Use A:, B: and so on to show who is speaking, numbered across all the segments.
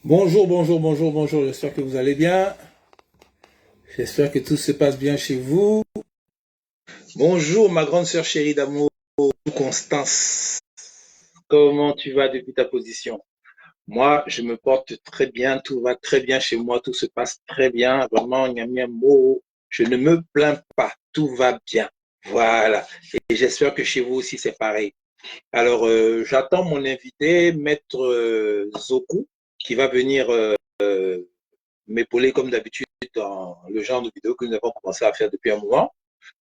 A: Bonjour, bonjour, bonjour, bonjour. J'espère que vous allez bien. J'espère que tout se passe bien chez vous. Bonjour, ma grande sœur chérie d'amour, Constance. Comment tu vas depuis ta position? Moi, je me porte très bien. Tout va très bien chez moi. Tout se passe très bien. Vraiment, il n'y a mis un mot. Je ne me plains pas. Tout va bien. Voilà. Et j'espère que chez vous aussi, c'est pareil. Alors, j'attends mon invité, Maître Zoku, qui va venir m'épauler comme d'habitude dans le genre de vidéo que nous avons commencé à faire depuis un moment.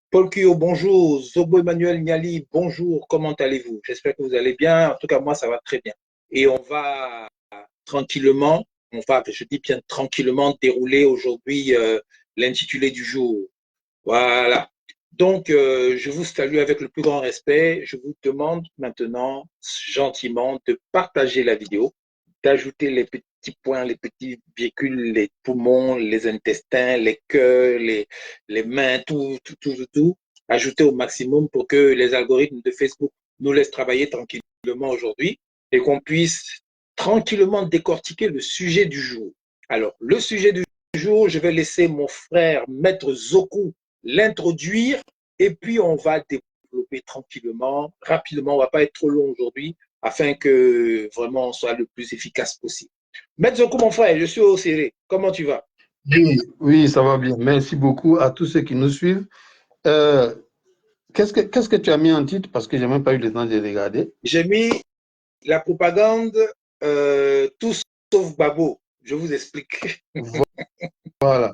A: Paul Kyo, bonjour. Zobo Emmanuel Niali, bonjour. Comment allez-vous? J'espère que vous allez bien. En tout cas, moi, ça va très bien. Et on va tranquillement, je dis bien tranquillement, dérouler aujourd'hui l'intitulé du jour. Voilà. Donc, je vous salue avec le plus grand respect. Je vous demande maintenant gentiment de partager la vidéo, d'ajouter les petits points, les petits véhicules, les poumons, les intestins, les cœurs, les mains, tout. Ajouter au maximum pour que les algorithmes de Facebook nous laissent travailler tranquillement aujourd'hui et qu'on puisse tranquillement décortiquer le sujet du jour. Alors, le sujet du jour, je vais laisser mon frère, Maître Zoku, l'introduire et puis on va développer tranquillement, rapidement, on ne va pas être trop long aujourd'hui afin que vraiment on soit le plus efficace possible. Maître Zoku, mon frère, je suis au serré. Comment tu vas?
B: Oui, oui, ça va bien. Merci beaucoup à tous ceux qui nous suivent. Euh, qu'est-ce que tu as mis en titre? Parce que je n'ai même pas eu le temps de regarder.
A: J'ai mis la propagande tout sauf Babo. Je vous explique.
B: Voilà.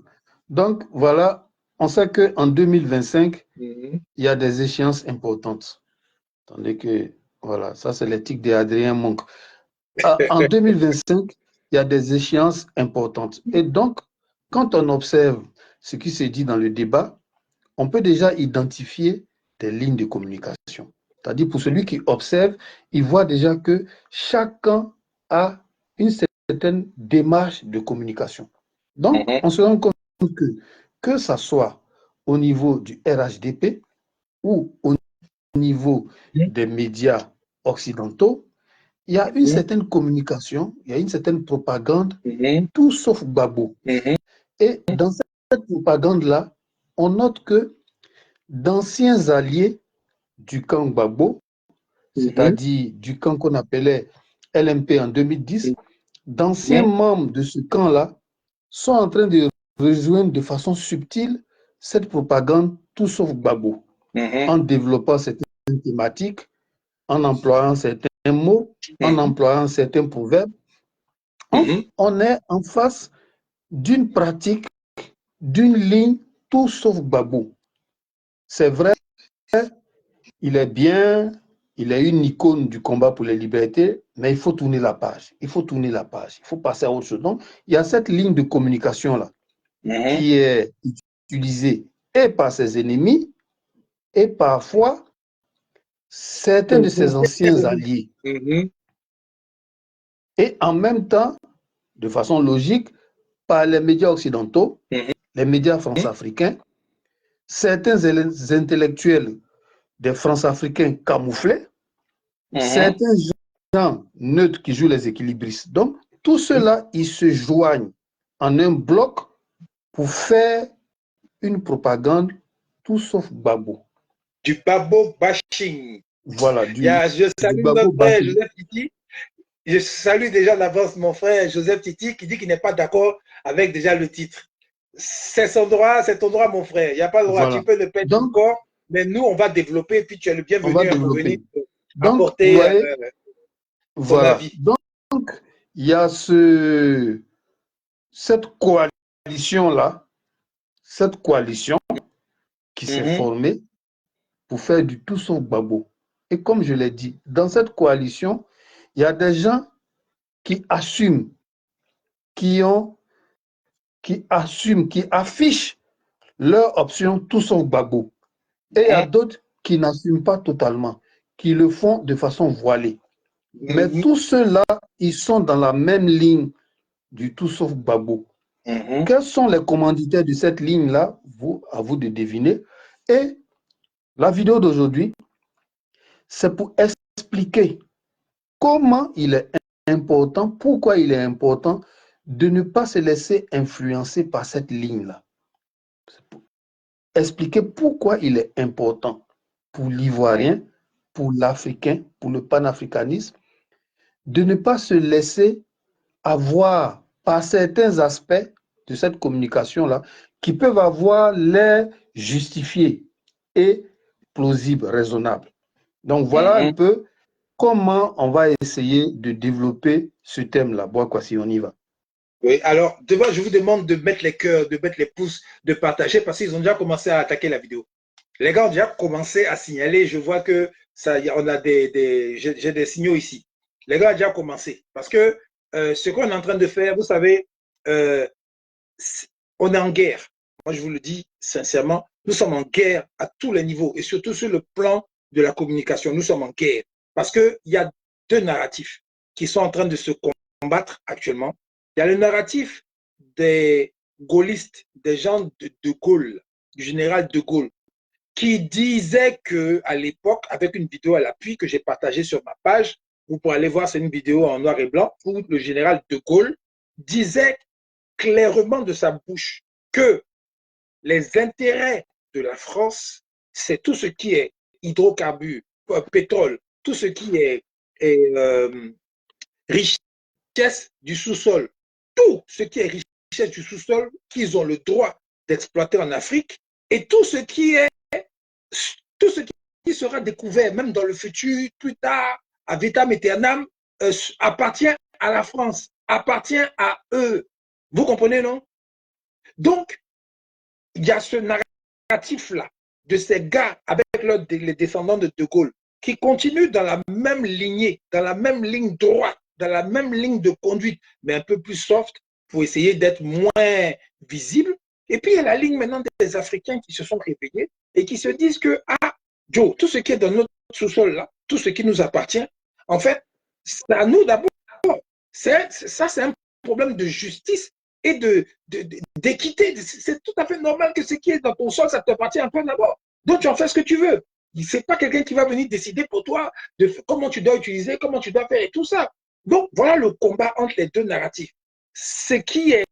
B: Donc, voilà, on sait qu'en 2025, il y a des échéances importantes. Tandis que, voilà, ça c'est l'éthique d'Adrien Monk. En 2025, il y a des échéances importantes. Et donc, quand on observe ce qui se dit dans le débat, on peut déjà identifier des lignes de communication. C'est-à-dire pour celui qui observe, il voit déjà que chacun a une certaine démarche de communication. Donc, on se rend compte que ça soit au niveau du RHDP ou au niveau des médias occidentaux, il y a une certaine communication, il y a une certaine propagande, tout sauf Gbagbo. Et dans cette propagande-là, on note que d'anciens alliés du camp Gbagbo, c'est-à-dire du camp qu'on appelait LMP en 2010, d'anciens membres de ce camp-là sont en train de rejoindre de façon subtile cette propagande tout sauf Gbagbo, en développant certaines thématiques, en employant certains mots, en employant certains proverbes. On est en face d'une pratique, d'une ligne tout sauf Gbagbo. C'est vrai, il est bien, il est une icône du combat pour les libertés, mais il faut tourner la page. Il faut tourner la page. Il faut passer à autre chose. Donc, il y a cette ligne de communication-là qui est utilisée et par ses ennemis et parfois certains de ses anciens alliés. Et en même temps, de façon logique, par les médias occidentaux, les médias france-africains, certains intellectuels des France-africains camouflés, certains gens neutres qui jouent les équilibristes. Donc, tout cela, ils se joignent en un bloc pour faire une propagande tout sauf Gbagbo.
A: Du Babo bashing.
B: Voilà,
A: Je
B: du
A: salue
B: Gbagbo
A: notre frère
B: bashing.
A: Joseph Titi. Je salue déjà d'avance mon frère Joseph Titi qui dit qu'il n'est pas d'accord avec déjà le titre. C'est ton droit, mon frère. Il n'y a pas de droit. Tu
B: Voilà.
A: peux ne pas être
B: Donc,
A: d'accord, mais nous, on va développer, puis tu es le
B: on va
A: bienvenu pour venir
B: développer. Donc, vous
A: apporter
B: voyez,
A: ton
B: voilà.
A: avis.
B: Donc, il y a cette coalition-là, cette coalition qui s'est formée pour faire du tout sauf Gbagbo. Et comme je l'ai dit, dans cette coalition, il y a des gens qui assument, qui assument, qui affichent leur option tout sauf Gbagbo. Et il y a d'autres qui n'assument pas totalement, qui le font de façon voilée. Mais tous ceux-là, ils sont dans la même ligne du tout sauf Gbagbo. Quels sont les commanditaires de cette ligne-là? À vous de deviner. Et la vidéo d'aujourd'hui, c'est pour expliquer comment il est important, pourquoi il est important de ne pas se laisser influencer par cette ligne-là. Expliquer pourquoi il est important pour l'Ivoirien, pour l'Africain, pour le panafricanisme, de ne pas se laisser avoir par certains aspects de cette communication-là qui peuvent avoir l'air justifié et plausible, raisonnable. Donc voilà un peu comment on va essayer de développer ce thème-là. Bon, quoi, si on y va.
A: Oui, alors, devant, je vous demande de mettre les cœurs, de mettre les pouces, de partager parce qu'ils ont déjà commencé à attaquer la vidéo. Les gars ont déjà commencé à signaler. Je vois que ça, on a j'ai des signaux ici. Les gars ont déjà commencé parce que ce qu'on est en train de faire, vous savez, on est en guerre. Moi, je vous le dis sincèrement, nous sommes en guerre à tous les niveaux et surtout sur le plan de la communication. Nous sommes en guerre parce qu'il y a deux narratifs qui sont en train de se combattre actuellement. Il y a le narratif des gaullistes, des gens de Gaulle, du général de Gaulle, qui disait qu'à l'époque, avec une vidéo à l'appui que j'ai partagée sur ma page, vous pourrez aller voir, c'est une vidéo en noir et blanc, où le général de Gaulle disait clairement de sa bouche que les intérêts de la France, c'est tout ce qui est hydrocarbures, pétrole, tout ce qui est richesse du sous-sol, tout ce qui est richesse du sous-sol qu'ils ont le droit d'exploiter en Afrique et tout ce qui sera découvert, même dans le futur, plus tard, à vitam aeternam, appartient à la France, appartient à eux. Vous comprenez, non? Donc, il y a ce narratif-là de ces gars avec les descendants de Gaulle qui continuent dans la même lignée, dans la même ligne droite, dans la même ligne de conduite, mais un peu plus soft pour essayer d'être moins visible. Et puis, il y a la ligne maintenant des Africains qui se sont réveillés et qui se disent que, ah, Joe, tout ce qui est dans notre sous-sol là, tout ce qui nous appartient, en fait, c'est à nous d'abord. Ça, c'est un problème de justice et d'équité. C'est tout à fait normal que ce qui est dans ton sol, ça t'appartient un peu d'abord. Donc, tu en fais ce que tu veux. Ce n'est pas quelqu'un qui va venir décider pour toi de comment tu dois utiliser, comment tu dois faire et tout ça. Donc, voilà le combat entre les deux narratifs. Ce qui est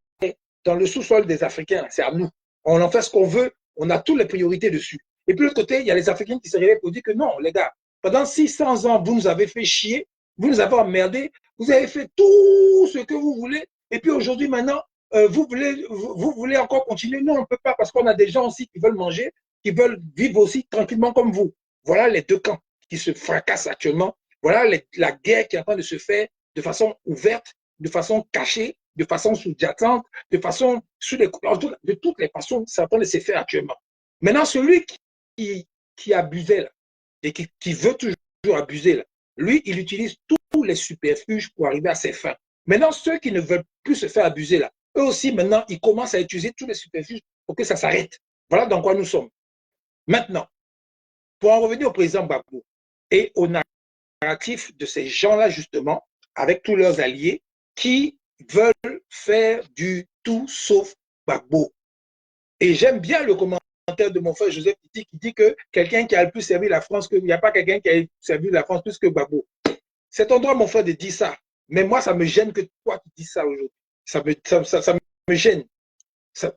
A: dans le sous-sol des Africains, c'est à nous. On en fait ce qu'on veut, on a toutes les priorités dessus. Et puis, de l'autre côté, il y a les Africains qui se réveillent pour dire que non, les gars, pendant 600 ans, vous nous avez fait chier, vous nous avez emmerdés, vous avez fait tout ce que vous voulez, et puis aujourd'hui, maintenant, vous voulez encore continuer? Non, on ne peut pas, parce qu'on a des gens aussi qui veulent manger, qui veulent vivre aussi tranquillement comme vous. Voilà les deux camps qui se fracassent actuellement. Voilà la guerre qui est en train de se faire de façon ouverte, de façon cachée, de façon sous-jacente, de façon de toutes les façons, c'est en train de se faire actuellement. Maintenant, celui qui abusait là, et qui veut toujours abuser là, lui, il utilise tous les superfuges pour arriver à ses fins. Maintenant, ceux qui ne veulent plus se faire abuser là, eux aussi, maintenant, ils commencent à utiliser tous les superfuges pour que ça s'arrête. Voilà dans quoi nous sommes. Maintenant, pour en revenir au président Gbagbo et au narratif de ces gens-là, justement, avec tous leurs alliés, qui veulent faire du tout sauf Gbagbo. Et j'aime bien le commentaire de mon frère Joseph Titi qui dit que quelqu'un qui a le plus servi la France, qu'il n'y a pas quelqu'un qui a servi la France plus que Gbagbo. C'est ton droit, mon frère, de dire ça. Mais moi, ça me gêne que toi qui dis ça aujourd'hui. Ça me gêne.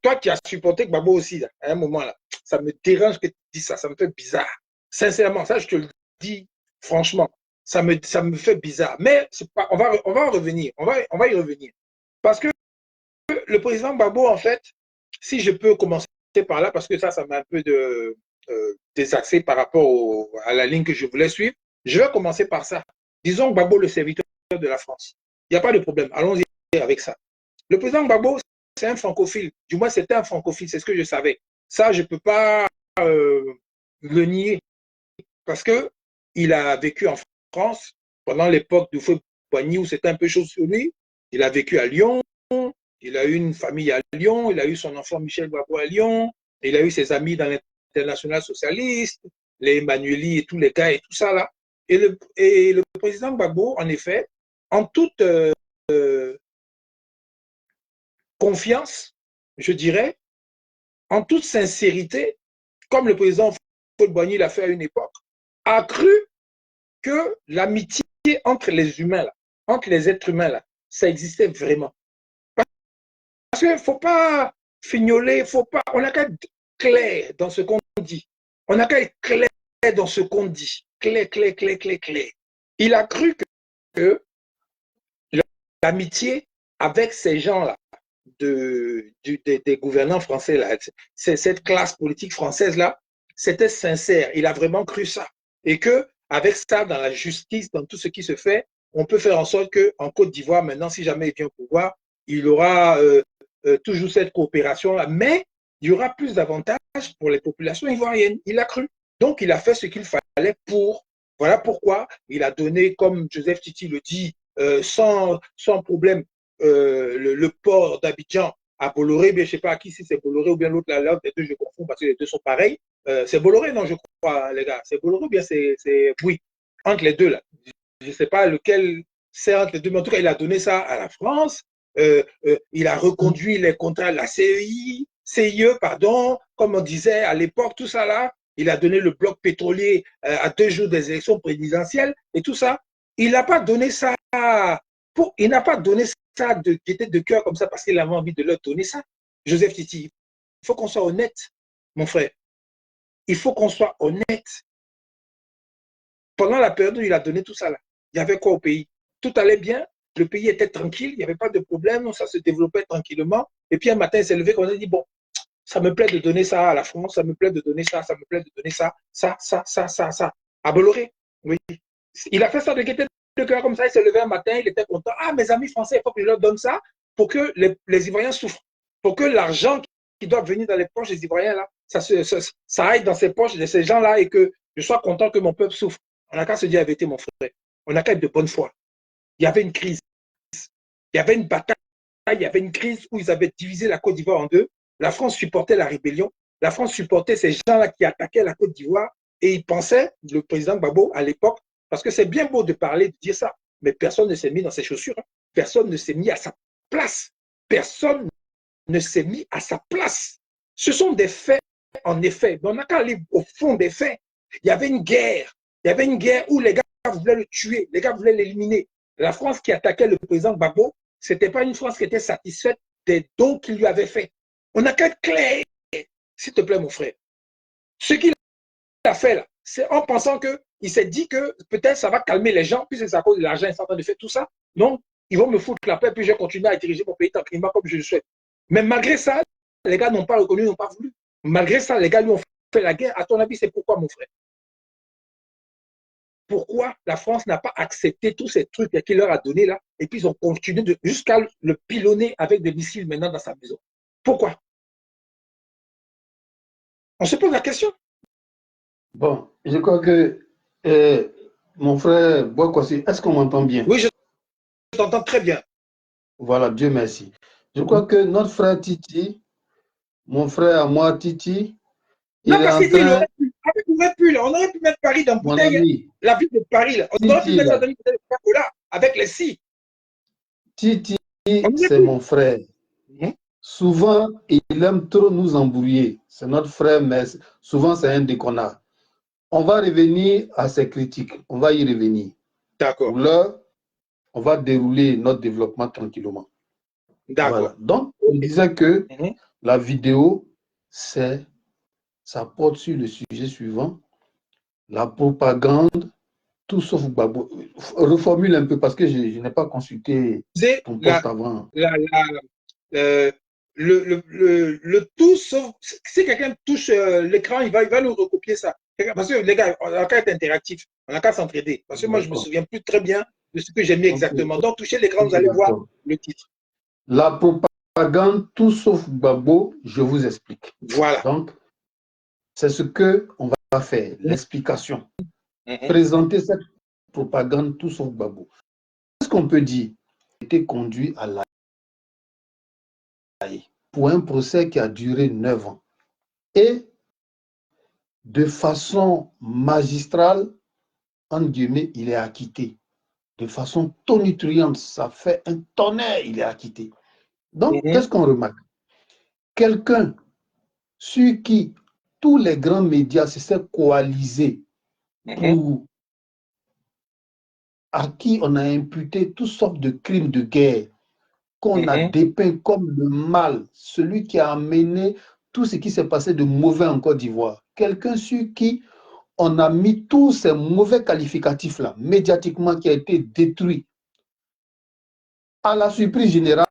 A: Toi qui as supporté Gbagbo aussi, là, à un moment là, ça me dérange que tu dis ça. Ça me fait bizarre. Sincèrement, ça, je te le dis franchement. Ça me fait bizarre. Mais pas, on va en revenir. On va y revenir. Parce que le président Gbagbo, en fait, si je peux commencer par là, parce que ça m'a un peu désaxé par rapport à la ligne que je voulais suivre, je vais commencer par ça. Disons Gbagbo, le serviteur de la France. Il n'y a pas de problème. Allons-y avec ça. Le président Gbagbo, c'est un francophile. Du moins, c'était un francophile. C'est ce que je savais. Ça, je ne peux pas le nier. Parce qu'il a vécu en France pendant l'époque du feu Boigny où c'était un peu chaud sur lui. Il a vécu à Lyon. Il a eu une famille à Lyon. Il a eu son enfant Michel Gbagbo à Lyon. Il a eu ses amis dans l'international socialiste, les Emmanueli et tous les gars et tout ça là. Et le président Gbagbo, en effet, en toute confiance, je dirais, en toute sincérité, comme le président Paul Boigny l'a fait à une époque, a cru que l'amitié entre les humains, là, entre les êtres humains, là, ça existait vraiment. Parce qu'il ne faut pas fignoler, faut pas, on n'a qu'à être clair dans ce qu'on dit. On n'a qu'à être clair dans ce qu'on dit. Clair, clair, clair, clair, clair. Il a cru que l'amitié avec ces gens-là, des gouvernants français, là, cette classe politique française-là, c'était sincère. Il a vraiment cru ça. Et que avec ça, dans la justice, dans tout ce qui se fait, on peut faire en sorte qu'en Côte d'Ivoire, maintenant, si jamais il vient au pouvoir, il aura toujours cette coopération-là. Mais il y aura plus d'avantages pour les populations ivoiriennes. Il a cru. Donc, il a fait ce qu'il fallait pour. Voilà pourquoi il a donné, comme Joseph Titi le dit, sans problème, le port d'Abidjan à Bolloré, mais je ne sais pas à qui, si c'est Bolloré ou bien l'autre, là, les deux, je confonds parce que les deux sont pareils. C'est Bolloré, non, je crois, les gars. C'est Bolloré ou bien c'est. Oui, entre les deux, là. Je ne sais pas lequel c'est entre les deux, mais en tout cas, il a donné ça à la France. Il a reconduit les contrats de la CIE, pardon, comme on disait à l'époque, tout ça là. Il a donné le bloc pétrolier à 2 jours des élections présidentielles et tout ça. Il n'a pas donné ça il n'a pas donné ça de gaieté de cœur comme ça parce qu'il avait envie de leur donner ça. Joseph Titi, il faut qu'on soit honnête, mon frère. Il faut qu'on soit honnête. Pendant la période où il a donné tout ça là, il y avait quoi au pays? Tout allait bien, le pays était tranquille, il n'y avait pas de problème, ça se développait tranquillement. Et puis un matin, il s'est levé, on a dit, bon, ça me plaît de donner ça à la France, ça me plaît de donner ça, ça me plaît de donner ça, ça. À Bolloré, oui. Il a fait ça de gaieté de cœur comme ça, il s'est levé un matin, il était content. Ah, mes amis français, il faut que je leur donne ça pour que les Ivoiriens souffrent, pour que l'argent qui doit venir dans les poches des Ivoiriens, là, ça aille dans ces poches de ces gens-là et que je sois content que mon peuple souffre. On n'a qu'à se dire la vérité, mon frère. On n'a qu'à être de bonne foi. Il y avait une crise, il y avait une bataille, il y avait une crise où ils avaient divisé la Côte d'Ivoire en deux. La France supportait la rébellion. La France supportait ces gens-là qui attaquaient la Côte d'Ivoire et ils pensaient, le président Gbagbo à l'époque, parce que c'est bien beau de parler, de dire ça, mais personne ne s'est mis dans ses chaussures. Personne ne s'est mis à sa place. Personne ne s'est mis à sa place. Ce sont des faits, en effet. Mais on n'a qu'à aller au fond des faits. Il y avait une guerre. Il y avait une guerre où les gars voulaient le tuer, les gars voulaient l'éliminer. La France qui attaquait le président Gbagbo, ce n'était pas une France qui était satisfaite des dons qu'il lui avait fait. On n'a qu'à être clair, s'il te plaît, mon frère. Ce qu'il a fait là, c'est en pensant qu'il s'est dit que peut-être ça va calmer les gens, puisque c'est à cause de l'argent, ils sont en train de faire tout ça. Donc, ils vont me foutre la paix, puis je vais continuer à diriger mon pays tranquillement comme je le souhaite. Mais malgré ça, les gars n'ont pas reconnu, n'ont pas voulu. Malgré ça, les gars lui ont fait la guerre. À ton avis, c'est pourquoi, mon frère? Pourquoi la France n'a pas accepté tous ces trucs qu'il leur a donnés là, et puis ils ont continué jusqu'à le pilonner avec des missiles maintenant dans sa maison? Pourquoi? On se pose la question.
B: Bon, je crois que mon frère Boakwasi, est-ce qu'on m'entend bien?
A: Oui, je t'entends très bien.
B: Voilà, Dieu merci. Je crois que notre frère Titi, mon frère à moi Titi, il
A: Non,
B: est
A: parce
B: en
A: qu'il dit,
B: train,
A: on aurait pu mettre Paris dans
B: mon
A: bouteille,
B: ami,
A: la ville de Paris, là. On aurait pu
B: Titi
A: mettre ça
B: là,
A: dans une bouteille de Coca-Cola avec les scies.
B: Titi,
A: On aurait
B: c'est
A: pu.
B: mon frère. Souvent, il aime trop nous embrouiller. C'est notre frère, mais souvent, c'est un déconnard. On va revenir à ces critiques. On va y revenir.
A: D'accord.
B: Pour l'heure, on va dérouler notre développement tranquillement.
A: D'accord.
B: Voilà. Donc, on disait que la vidéo, ça porte sur le sujet suivant. La propagande, tout sauf Gbagbo. Reformule un peu parce que je n'ai pas consulté ton poste avant.
A: Le tout sauf si quelqu'un touche l'écran, il va nous recopier ça. Parce que les gars, on n'a qu'à être interactif, on n'a qu'à s'entraider. Parce que moi, je ne me souviens plus très bien de ce que j'ai mis exactement. Donc, touchez l'écran, vous allez voir le titre.
B: La propagande, tout sauf Gbagbo, je vous explique.
A: Voilà.
B: Donc, c'est ce qu'on va faire, l'explication. Présenter cette propagande, tout sauf Gbagbo. Qu'est-ce qu'on peut dire? Il a été conduit à l'Aïe pour un procès qui a duré 9 ans. Et de façon magistrale, entre guillemets, il est acquitté. De façon tonitruante, ça fait un tonnerre, il est acquitté. Donc, qu'est-ce qu'on remarque? Quelqu'un sur qui tous les grands médias se sont coalisés à qui on a imputé toutes sortes de crimes de guerre, qu'on a dépeint comme le mal, celui qui a amené tout ce qui s'est passé de mauvais en Côte d'Ivoire. Quelqu'un sur qui on a mis tous ces mauvais qualificatifs-là, médiatiquement, qui a été détruit. À la surprise générale,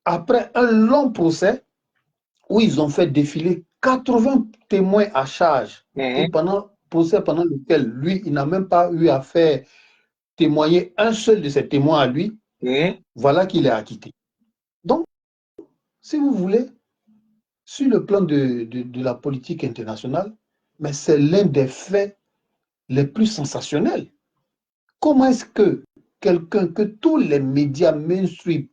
B: après un long procès, où ils ont fait défiler 80 témoins à charge, et pendant lequel, lui, il n'a même pas eu à faire témoigner un seul de ces témoins à lui, voilà qu'il est acquitté. Donc, si vous voulez, sur le plan de la politique internationale, mais c'est l'un des faits les plus sensationnels. Comment est-ce que quelqu'un que tous les médias mainstream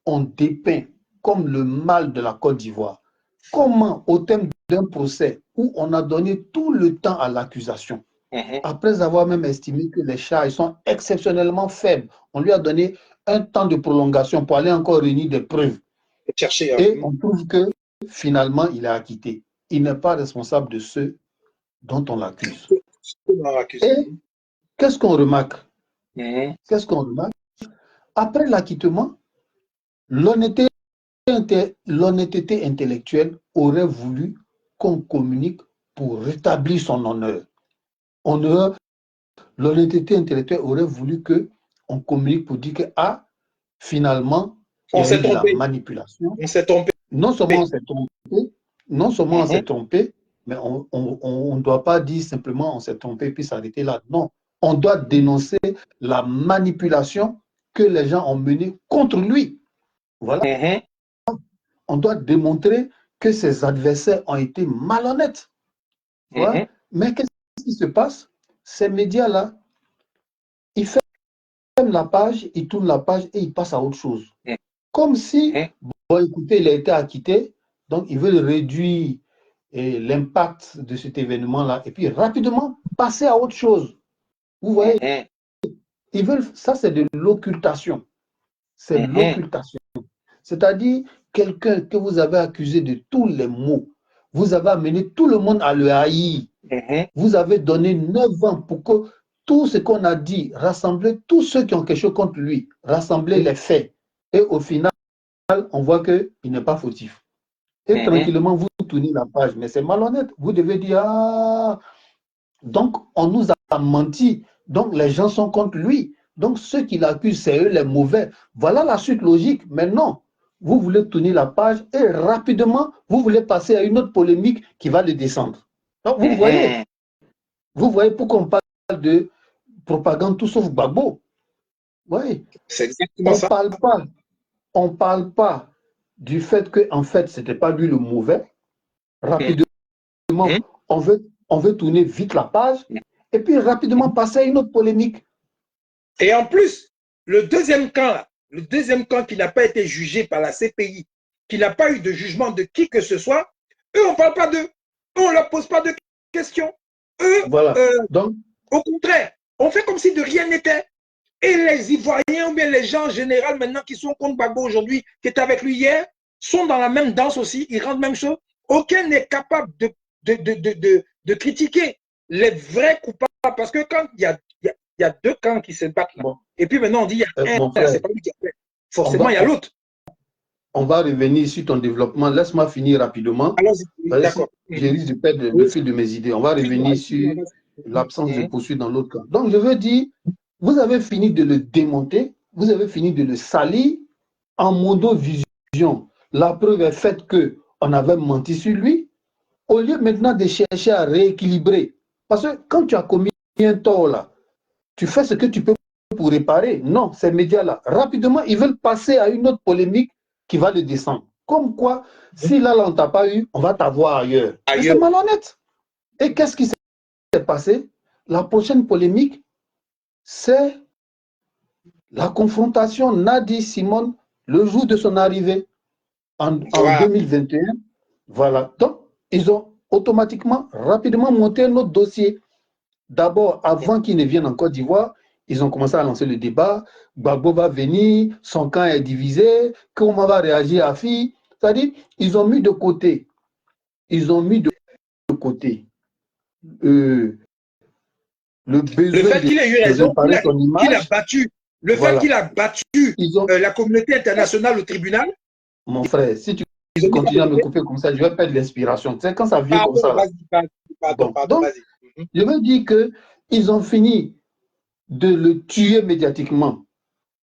B: ont dépeint comme le mal de la Côte d'Ivoire, comment, au terme d'un procès où on a donné tout le temps à l'accusation, après avoir même estimé que les charges sont exceptionnellement faibles, on lui a donné un temps de prolongation pour aller encore réunir des preuves. Et on trouve que finalement, il est acquitté. Il n'est pas responsable de ceux dont on l'accuse. Et qu'est-ce qu'on remarque? Qu'est-ce qu'on remarque? Après l'acquittement, l'honnêteté intellectuelle aurait voulu qu'on communique pour rétablir son honneur. L'honnêteté intellectuelle aurait voulu qu'on communique pour dire que, finalement, il y a eu de la manipulation.
A: On s'est trompé.
B: Non seulement on s'est trompé, mais on ne doit pas dire simplement on s'est trompé puis s'arrêter là. Non, on doit dénoncer la manipulation que les gens ont menée contre lui. Voilà. On doit démontrer que ses adversaires ont été malhonnêtes. Voilà. Mais qu'est-ce qui se passe? Ces médias-là, ils ferment la page, ils tournent la page et ils passent à autre chose. Comme si, bon, écoutez, il a été acquitté, donc ils veulent réduire l'impact de cet événement-là et puis rapidement passer à autre chose. Vous voyez, ils veulent, ça c'est de l'occultation. C'est l'occultation. C'est-à-dire quelqu'un que vous avez accusé de tous les maux, vous avez amené tout le monde à le haïr. Vous avez donné 9 ans pour que tout ce qu'on a dit, rassembler tous ceux qui ont quelque chose contre lui, rassembler les faits. Et au final, on voit qu'il n'est pas fautif. Et tranquillement, vous tournez la page. Mais c'est malhonnête. Vous devez dire, donc on nous a menti. Donc les gens sont contre lui. Donc ceux qui l'accusent, c'est eux les mauvais. Voilà la suite logique. Mais non, vous voulez tourner la page et rapidement, vous voulez passer à une autre polémique qui va le descendre. Donc vous voyez pourquoi on parle de propagande tout sauf Gbagbo. Oui.
A: C'est exactement ça.
B: On ne parle pas du fait qu'en fait, ce n'était pas lui le mauvais. Rapidement, on veut tourner vite la page et puis rapidement passer à une autre polémique.
A: Et en plus, le deuxième camp qui n'a pas été jugé par la CPI, qui n'a pas eu de jugement de qui que ce soit, eux, on ne parle pas d'eux. Eux, on ne leur pose pas de questions. Eux,
B: voilà. Donc,
A: au contraire, on fait comme si de rien n'était. Et les Ivoiriens ou bien les gens en général maintenant qui sont contre Gbagbo aujourd'hui, qui étaient avec lui hier, sont dans la même danse aussi, ils rendent même chose. Aucun n'est capable de critiquer les vrais coupables. Parce que quand il y a deux camps qui se battent là, et puis maintenant on dit il y a un, c'est pas lui qui a fait. Forcément, il y a l'autre.
B: On va revenir sur ton développement. Laisse-moi finir rapidement.
A: D'accord.
B: Je risque de perdre le fil de mes idées. On va revenir sur l'absence de poursuite dans l'autre camp. Donc, je veux dire, vous avez fini de le démonter, vous avez fini de le salir en mondo-vision. La preuve est faite qu'on avait menti sur lui, au lieu maintenant de chercher à rééquilibrer. Parce que quand tu as commis un tort là, tu fais ce que tu peux pour réparer. Non, ces médias-là, rapidement, ils veulent passer à une autre polémique qui va le descendre. Comme quoi, si là, on ne t'a pas eu, on va t'avoir ailleurs. C'est malhonnête. Et qu'est-ce qui s'est passé? La prochaine polémique, c'est la confrontation Nadi-Simone le jour de son arrivée en 2021. Voilà. Donc, ils ont automatiquement, rapidement monté un autre dossier. D'abord, avant qu'il ne vienne en Côte d'Ivoire, ils ont commencé à lancer le débat. Gbagbo va venir, son camp est divisé, comment va réagir Afi? C'est-à-dire, ils ont mis de côté, le besoin
A: le fait qu'il ait eu raison,
B: son image.
A: qu'il a battu Le fait qu'il a battu la communauté internationale au tribunal.
B: Mon frère, si tu continues à me couper comme ça, je vais perdre l'inspiration. Tu sais, quand ça vient comme ça, là.
A: Pardon,
B: donc, je veux dire qu'ils ont fini de le tuer médiatiquement.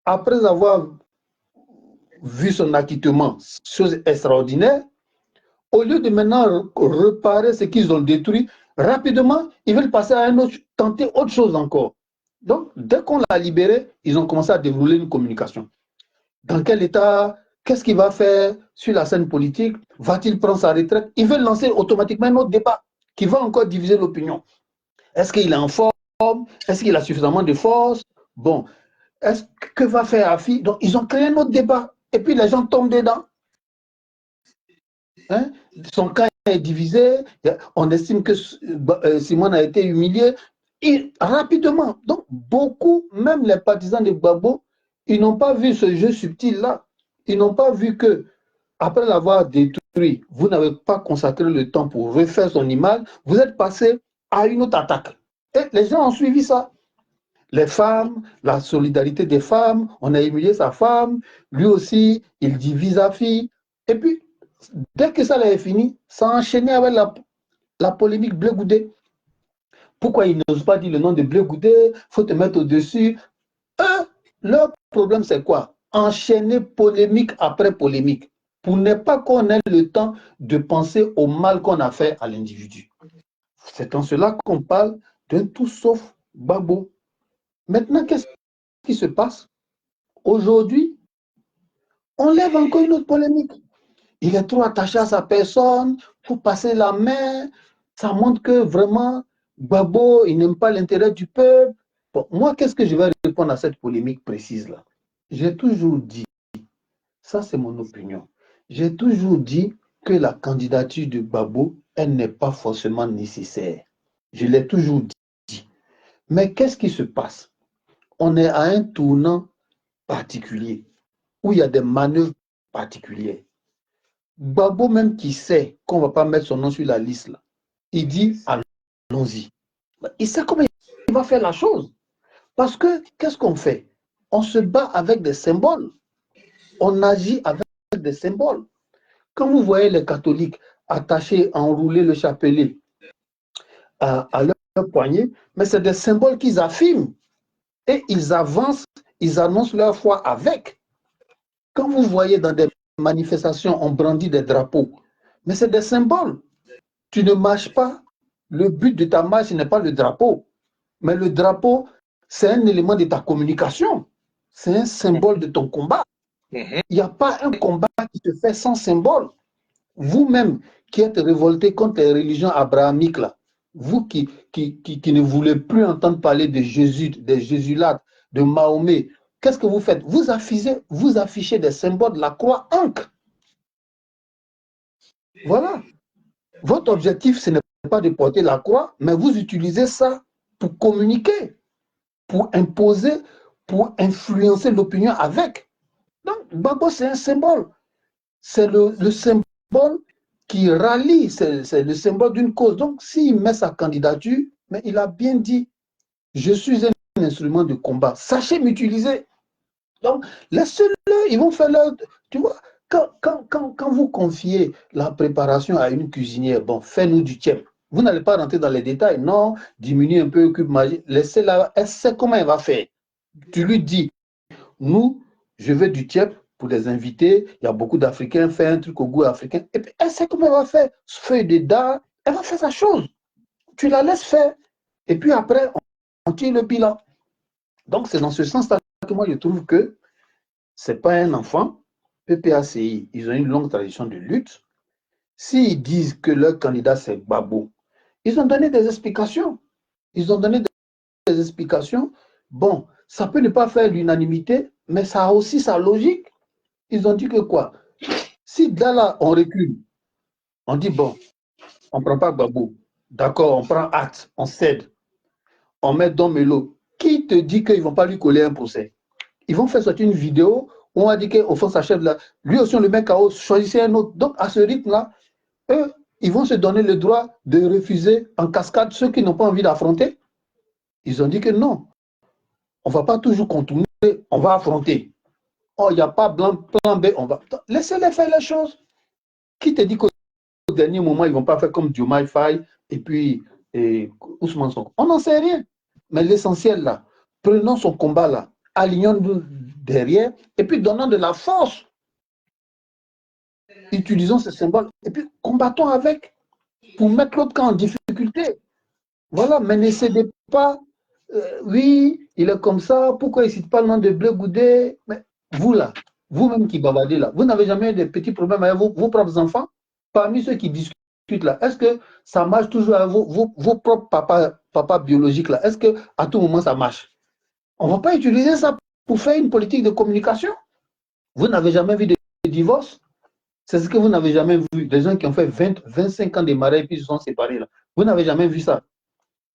B: Après avoir vu son acquittement, chose extraordinaire, au lieu de maintenant réparer ce qu'ils ont détruit, rapidement, ils veulent passer à un autre, tenter autre chose encore. Donc, dès qu'on l'a libéré, ils ont commencé à dérouler une communication. Dans quel état, qu'est-ce qu'il va faire sur la scène politique? Va-t-il prendre sa retraite? Ils veulent lancer automatiquement un autre débat qui va encore diviser l'opinion. Est-ce qu'il est en forme? Est-ce qu'il a suffisamment de force? Bon, que va faire Afi? Donc, ils ont créé un autre débat. Et puis, les gens tombent dedans. Hein? Son camp est divisé. On estime que Simone a été humilié. Et rapidement. Donc, beaucoup, même les partisans de Gbagbo, ils n'ont pas vu ce jeu subtil-là. Ils n'ont pas vu que, après l'avoir détruit, vous n'avez pas consacré le temps pour refaire son image. Vous êtes passé à une autre attaque. Et les gens ont suivi ça. Les femmes, la solidarité des femmes, on a humilié sa femme, lui aussi, il divise sa fille. Et puis, dès que ça est fini, ça a enchaîné avec la polémique Blé Goudé. Pourquoi ils n'osent pas dire le nom de Blé Goudé? Il faut te mettre au-dessus. Leur problème, c'est quoi? Enchaîner polémique après polémique pour ne pas qu'on ait le temps de penser au mal qu'on a fait à l'individu. C'est en cela qu'on parle d'un tout sauf Gbagbo. Maintenant, qu'est-ce qui se passe? Aujourd'hui, on lève encore une autre polémique. Il est trop attaché à sa personne pour passer la main. Ça montre que vraiment, Gbagbo, il n'aime pas l'intérêt du peuple. Bon, moi, qu'est-ce que je vais répondre à cette polémique précise-là? J'ai toujours dit, ça c'est mon opinion, j'ai toujours dit que la candidature de Gbagbo, elle n'est pas forcément nécessaire. Je l'ai toujours dit. Mais qu'est-ce qui se passe? On est à un tournant particulier, où il y a des manœuvres particulières. Gbagbo même qui sait qu'on ne va pas mettre son nom sur la liste, là, il dit allons-y. Il sait comment il va faire la chose. Parce que qu'est-ce qu'on fait? On se bat avec des symboles. On agit avec des symboles. Quand vous voyez les catholiques attachés, enrouler le chapelet à leur poignet, mais c'est des symboles qu'ils affirment. Et ils avancent, ils annoncent leur foi avec. Quand vous voyez dans des manifestations, on brandit des drapeaux, mais c'est des symboles. Tu ne marches pas. Le but de ta marche n'est pas le drapeau. Mais le drapeau, c'est un élément de ta communication. C'est un symbole de ton combat. Il n'y a pas un combat qui se fait sans symbole. Vous-même qui êtes révolté contre les religions abrahamiques, là, vous qui ne voulez plus entendre parler de Jésus, des Jésulats, de Mahomet, qu'est-ce que vous faites? Vous affichez des symboles de la croix ancre. Voilà. Votre objectif, ce n'est pas de porter la croix, mais vous utilisez ça pour communiquer, pour imposer, pour influencer l'opinion avec. Donc, Gbagbo, c'est un symbole. C'est le symbole qui rallie, c'est le symbole d'une cause. Donc, s'il met sa candidature, mais il a bien dit, je suis un instrument de combat. Sachez m'utiliser. Donc, laissez-le, ils vont faire leur... Tu vois, quand vous confiez la préparation à une cuisinière, bon, fais-nous du tiep. Vous n'allez pas rentrer dans les détails, non, diminue un peu le cube magique, laissez-la, elle sait comment elle va faire. Tu lui dis, nous, je veux du tiep pour les invités, il y a beaucoup d'Africains, fais un truc au goût africain, et puis elle sait comment elle va faire, feuille de dard, elle va faire sa chose. Tu la laisses faire, et puis après, on tire le bilan. Donc, c'est dans ce sens-là que moi, je trouve que ce n'est pas un enfant. PPACI, ils ont une longue tradition de lutte. S'ils disent que leur candidat, c'est Gbagbo, ils ont donné des explications. Ils ont donné des explications. Bon, ça peut ne pas faire l'unanimité, mais ça a aussi sa logique. Ils ont dit que quoi? Si là, on recule, on dit, bon, on ne prend pas Gbagbo. D'accord, on prend acte, on cède. On met Don Melo. Qui te dit qu'ils ne vont pas lui coller un procès? Ils vont faire sortir une vidéo où on a dit qu'au fond, sa chef là, lui aussi, on le met KO, choisissez un autre. Donc, à ce rythme-là, eux, ils vont se donner le droit de refuser en cascade ceux qui n'ont pas envie d'affronter. Ils ont dit que non, on ne va pas toujours contourner on va affronter. Oh, il n'y a pas plan B, on va... Laissez-les faire les choses. Qui te dit qu'au dernier moment, ils ne vont pas faire comme Diomaye Faye et puis Ousmane Sonko? On n'en sait rien. Mais l'essentiel, là, prenons son combat, là, alignons-nous derrière et puis donnons de la force. Utilisons ce symbole et puis combattons avec pour mettre l'autre camp en difficulté. Voilà, mais ne cédez pas. Oui, il est comme ça. Pourquoi il ne cite pas le nom de Blé Goudé? Mais vous, là, vous-même qui bavardez, là, vous n'avez jamais eu de petits problèmes avec vos propres enfants? Parmi ceux qui discutent, là, est-ce que ça marche toujours avec vos propres papas biologiques, là? Est-ce qu'à tout moment, ça marche? On ne va pas utiliser ça pour faire une politique de communication. Vous n'avez jamais vu de divorce? C'est ce que vous n'avez jamais vu. Des gens qui ont fait 20, 25 ans de mariage et puis se sont séparés, là. Vous n'avez jamais vu ça.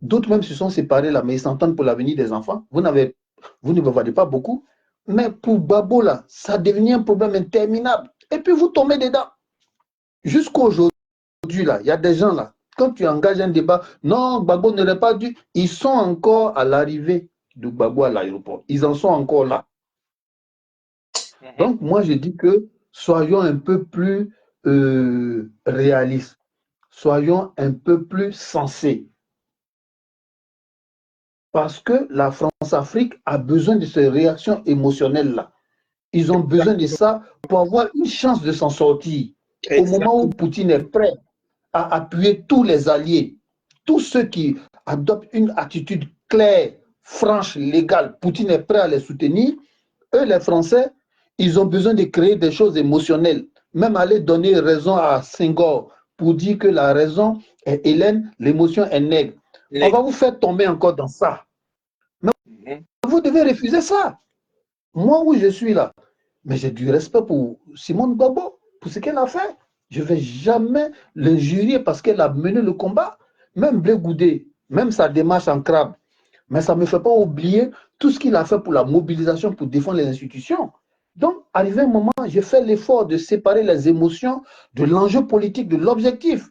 B: D'autres même se sont séparés là, mais ils s'entendent pour l'avenir des enfants. Vous ne voyez pas beaucoup. Mais pour Gbagbo, là, ça devient un problème interminable. Et puis vous tombez dedans. Jusqu'aujourd'hui, là, il y a des gens là, quand tu engages un débat, non, Gbagbo n'aurait pas dû. Ils sont encore à l'arrivée de Gbagbo à l'aéroport. Ils en sont encore là. Donc, moi, je dis que soyons un peu plus réalistes. Soyons un peu plus sensés. Parce que la France-Afrique a besoin de ces réactions émotionnelles-là. Ils ont besoin de ça pour avoir une chance de s'en sortir. Au moment où Poutine est prêt à appuyer tous les alliés, tous ceux qui adoptent une attitude claire, franche, légale, Poutine est prêt à les soutenir. Eux, les Français, ils ont besoin de créer des choses émotionnelles. Même aller donner raison à Senghor pour dire que la raison est Hélène, l'émotion est nègre. On va vous faire tomber encore dans ça. Mais vous devez refuser ça. Moi, où je suis là, mais j'ai du respect pour Simone Gbagbo, pour ce qu'elle a fait. Je ne vais jamais l'injurier parce qu'elle a mené le combat. Même Blé Goudé, même sa démarche en crabe. Mais ça ne me fait pas oublier tout ce qu'il a fait pour la mobilisation, pour défendre les institutions. Donc, arrivé un moment, j'ai fait l'effort de séparer les émotions de l'enjeu politique, de l'objectif.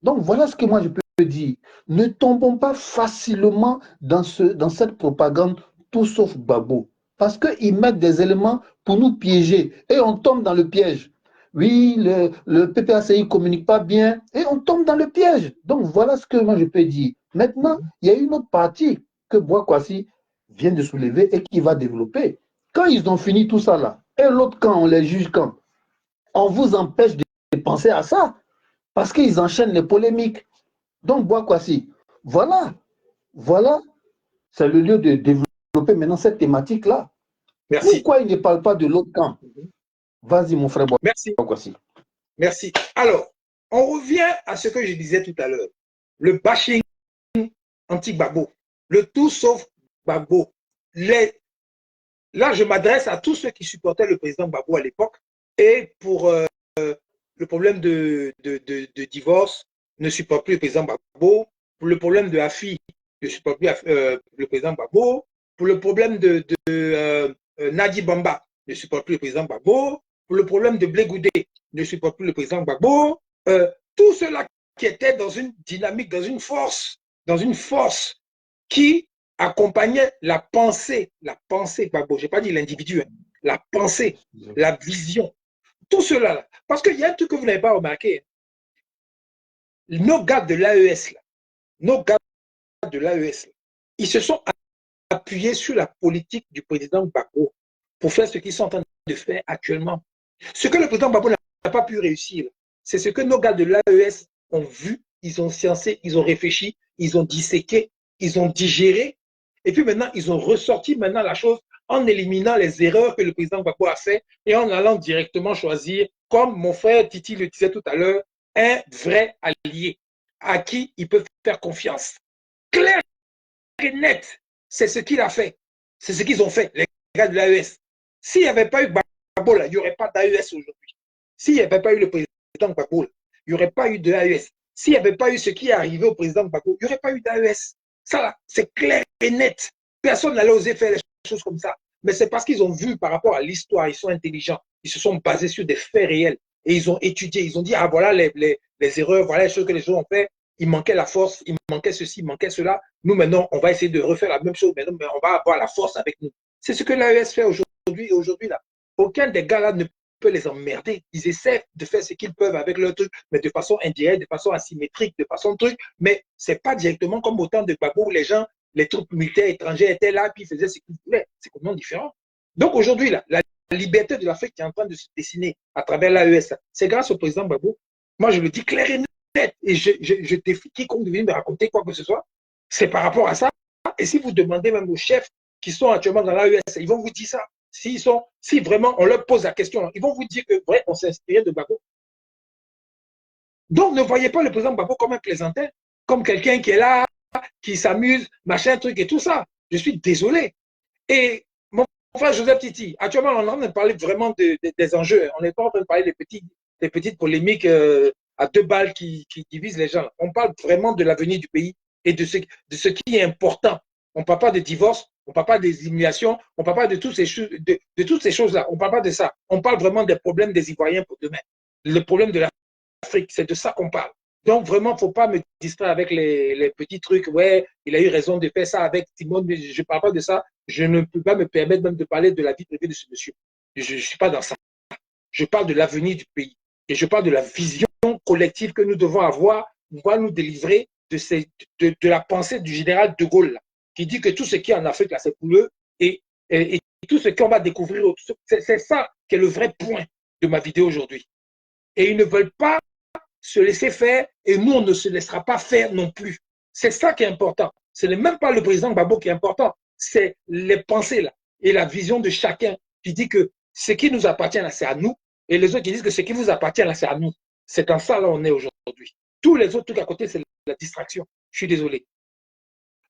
B: Donc, voilà ce que moi je peux dire. Ne tombons pas facilement dans cette propagande tout sauf Gbagbo. Parce qu'ils mettent des éléments pour nous piéger. Et on tombe dans le piège. Oui, le PPACI ne communique pas bien. Et on tombe dans le piège. Donc, voilà ce que moi je peux dire. Maintenant, il y a une autre partie que Bouakwasi vient de soulever et qui va développer. Quand ils ont fini tout ça là, et l'autre camp, on les juge quand? On vous empêche de penser à ça. Parce qu'ils enchaînent les polémiques. Donc, Bouakwasi, voilà, c'est le lieu de développer maintenant cette thématique-là.
A: Merci.
B: Pourquoi il ne parle pas de l'autre camp? Vas-y, mon frère Bouakwasi.
A: Merci. Alors, on revient à ce que je disais tout à l'heure. Le bashing anti-Gbagbo. Le tout sauf Gbagbo. Là, je m'adresse à tous ceux qui supportaient le président Gbagbo à l'époque et pour le problème de divorce, ne supporte plus le président Gbagbo. Pour le problème de Afi, ne supporte plus le président Gbagbo. Pour le problème de Nadi Bamba, ne supporte plus le président Gbagbo. Pour le problème de Blé Goudé, ne supporte plus le président Gbagbo. Tout cela qui était dans une dynamique, dans une force qui accompagnait la pensée Gbagbo. Je n'ai pas dit l'individu, hein, la pensée, la vision. Tout cela, parce qu'il y a un truc que vous n'avez pas remarqué. Nos gars de l'AES, ils se sont appuyés sur la politique du président Gbagbo pour faire ce qu'ils sont en train de faire actuellement. Ce que le président Gbagbo n'a pas pu réussir, c'est ce que nos gars de l'AES ont vu, ils ont sciencé, ils ont réfléchi, ils ont disséqué, ils ont digéré, et puis maintenant, ils ont ressorti maintenant la chose en éliminant les erreurs que le président Gbagbo a fait et en allant directement choisir, comme mon frère Titi le disait tout à l'heure, un vrai allié à qui il peut faire confiance. Clair et net, c'est ce qu'il a fait. C'est ce qu'ils ont fait, les gars de l'AES. S'il n'y avait pas eu Gbagbo, là, il n'y aurait pas d'AES aujourd'hui. S'il n'y avait pas eu le président Gbagbo, là, il n'y aurait pas eu de AES. S'il n'y avait pas eu ce qui est arrivé au président Gbagbo, il n'y aurait pas eu d'AES. Ça, c'est clair et net. Personne n'allait oser faire les choses comme ça. Mais c'est parce qu'ils ont vu par rapport à l'histoire, ils sont intelligents, ils se sont basés sur des faits réels et ils ont étudié, ils ont dit, ah voilà les erreurs, voilà les choses que les gens ont fait, il manquait la force, il manquait ceci, il manquait cela. Nous maintenant, on va essayer de refaire la même chose, mais on va avoir la force avec nous. C'est ce que l'AES fait aujourd'hui. Aujourd'hui, là, aucun des gars là ne peut les emmerder. Ils essaient de faire ce qu'ils peuvent avec leur truc, mais de façon indirecte, de façon asymétrique, de façon truc. Mais c'est pas directement comme au temps de Gbagbo où les gens, les troupes militaires étrangères étaient là, puis ils faisaient ce qu'ils voulaient. C'est complètement différent. Donc aujourd'hui, là, la liberté de l'Afrique qui est en train de se dessiner à travers l'AES, c'est grâce au président Gbagbo. Moi, je le dis clair et net. Et je défie quiconque de venir me raconter quoi que ce soit. C'est par rapport à ça. Et si vous demandez même aux chefs qui sont actuellement dans l'AES, ils vont vous dire ça. Si vraiment on leur pose la question, ils vont vous dire que vrai, on s'est inspiré de Gbagbo. Donc ne voyez pas le président Gbagbo comme un plaisantin, comme quelqu'un qui est là, qui s'amuse, machin, truc et tout ça. Je suis désolé. Et mon frère Joseph Titi, actuellement, on est en train de parler vraiment des enjeux. On n'est pas en train de parler des petites polémiques à 2 balles qui divisent les gens. On parle vraiment de l'avenir du pays et de ce qui est important. On ne parle pas de divorce, on ne parle pas des humiliations, on ne parle pas de toutes ces choses-là. On ne parle pas de ça. On parle vraiment des problèmes des Ivoiriens pour demain. Le problème de l'Afrique, c'est de ça qu'on parle. Donc, vraiment, il ne faut pas me distraire avec les petits trucs. Ouais, il a eu raison de faire ça avec Timon, mais je ne parle pas de ça. Je ne peux pas me permettre même de parler de la vie privée de ce monsieur. Je ne suis pas dans ça. Je parle de l'avenir du pays. Et je parle de la vision collective que nous devons avoir pour nous délivrer de la pensée du général de Gaulle, là, qui dit que tout ce qui est en Afrique, là, c'est pour eux. Et tout ce qu'on va découvrir, c'est ça qui est le vrai point de ma vidéo aujourd'hui. Et ils ne veulent pas se laisser faire et nous, on ne se laissera pas faire non plus. C'est ça qui est important. Ce n'est même pas le président Gbagbo qui est important, c'est les pensées là et la vision de chacun qui dit que ce qui nous appartient là, c'est à nous et les autres qui disent que ce qui vous appartient là, c'est à nous. C'est en ça là on est aujourd'hui. Tous les autres trucs à côté, c'est la distraction. Je suis désolé.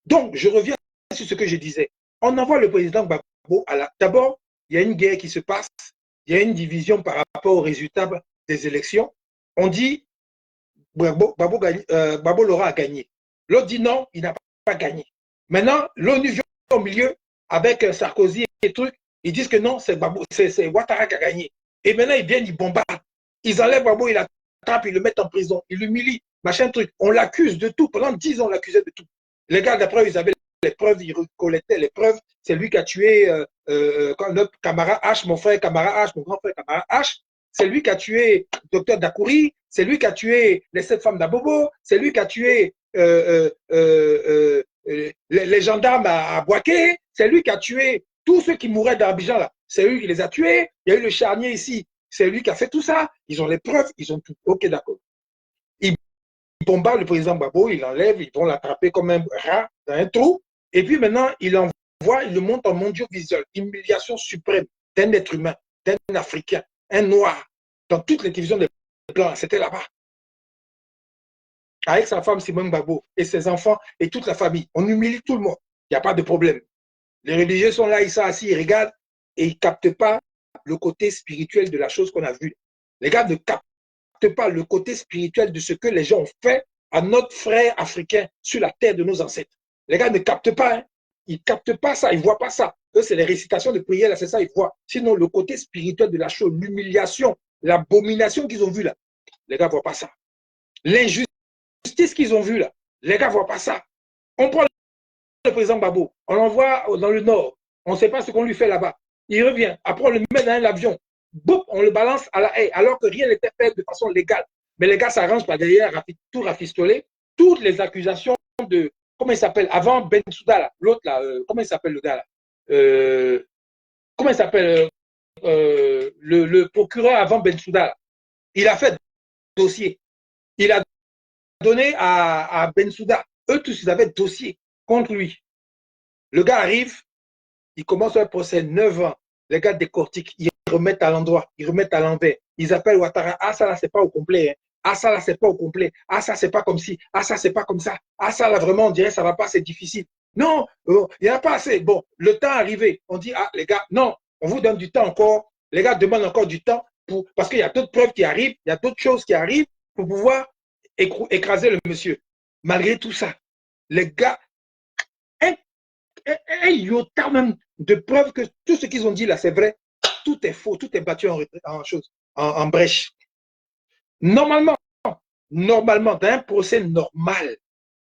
A: Donc, je reviens sur ce que je disais. On envoie le président Gbagbo à la... D'abord, il y a une guerre qui se passe, il y a une division par rapport aux résultats des élections. On dit Gbagbo l'aura gagné. L'autre dit non, il n'a pas gagné. Maintenant, l'ONU vient au milieu avec Sarkozy et trucs. Ils disent que non, c'est Ouattara qui a gagné. Et maintenant, ils viennent, ils bombardent. Ils enlèvent Gbagbo, ils l'attrapent, ils le mettent en prison. Ils l'humilient, machin truc. On l'accuse de tout. Pendant 10 ans, on l'accusait de tout. Les gars, d'après, ils avaient les preuves, ils recollectaient les preuves. C'est lui qui a tué notre camarade H, mon frère camarade H, mon grand frère camarade H. C'est lui qui a tué docteur Dakouri, c'est lui qui a tué les 7 femmes d'Abobo, c'est lui qui a tué les gendarmes à Boaké, c'est lui qui a tué tous ceux qui mouraient d'Abidjan là. C'est lui qui les a tués. Il y a eu le charnier ici, c'est lui qui a fait tout ça. Ils ont les preuves, ils ont tout. Ok, d'accord. Ils bombardent le président Gbagbo, ils l'enlèvent, ils vont l'attraper comme un rat dans un trou. Et puis maintenant, ils l'envoient, ils le montent en mondiovisuel. Humiliation suprême d'un être humain, d'un Africain, un noir, dans toutes les divisions des blancs, c'était là-bas. Avec sa femme Simone Gbagbo et ses enfants et toute la famille. On humilie tout le monde. Il n'y a pas de problème. Les religieux sont là, ils sont assis, ils regardent et ils ne captent pas le côté spirituel de la chose qu'on a vue. Les gars ne captent pas le côté spirituel de ce que les gens ont fait à notre frère africain sur la terre de nos ancêtres. Les gars ne captent pas. Hein. Ils ne captent pas ça, ils ne voient pas ça. Eux, c'est les récitations de prière, là, c'est ça, ils voient. Sinon, le côté spirituel de la chose, l'humiliation, l'abomination qu'ils ont vue là, les gars ne voient pas ça. L'injustice qu'ils ont vue là, les gars ne voient pas ça. On prend le président Gbagbo, on l'envoie dans le nord, on ne sait pas ce qu'on lui fait là-bas. Il revient, après on le met dans l'avion, on le balance à la haie, alors que rien n'était fait de façon légale. Mais les gars s'arrangent par derrière, tout rafistoler, toutes les accusations de, comment il s'appelle, avant Bensouda, l'autre là, comment il s'appelle le gars là, comment il s'appelle, le procureur avant Bensouda, il a fait dossier, il a donné à Bensouda, eux tous ils avaient dossier contre lui. Le gars arrive, il commence un procès 9 ans, les gars décortiquent, ils remettent à l'endroit, ils remettent à l'envers, ils appellent Ouattara, ah ça là c'est pas au complet, hein. Ah ça là c'est pas au complet, ah ça c'est pas comme ci, ah ça c'est pas comme ça, ah ça là vraiment on dirait ça va pas, c'est difficile. Non, il n'y en a pas assez. Bon, le temps arrivé, on dit, ah les gars, non, on vous donne du temps encore, les gars demandent encore du temps, parce qu'il y a d'autres preuves qui arrivent, il y a d'autres choses qui arrivent pour pouvoir écraser le monsieur. Malgré tout ça, les gars, un iota même de preuves que tout ce qu'ils ont dit là, c'est vrai. Tout est faux, tout est battu en brèche. Normalement, dans un procès normal,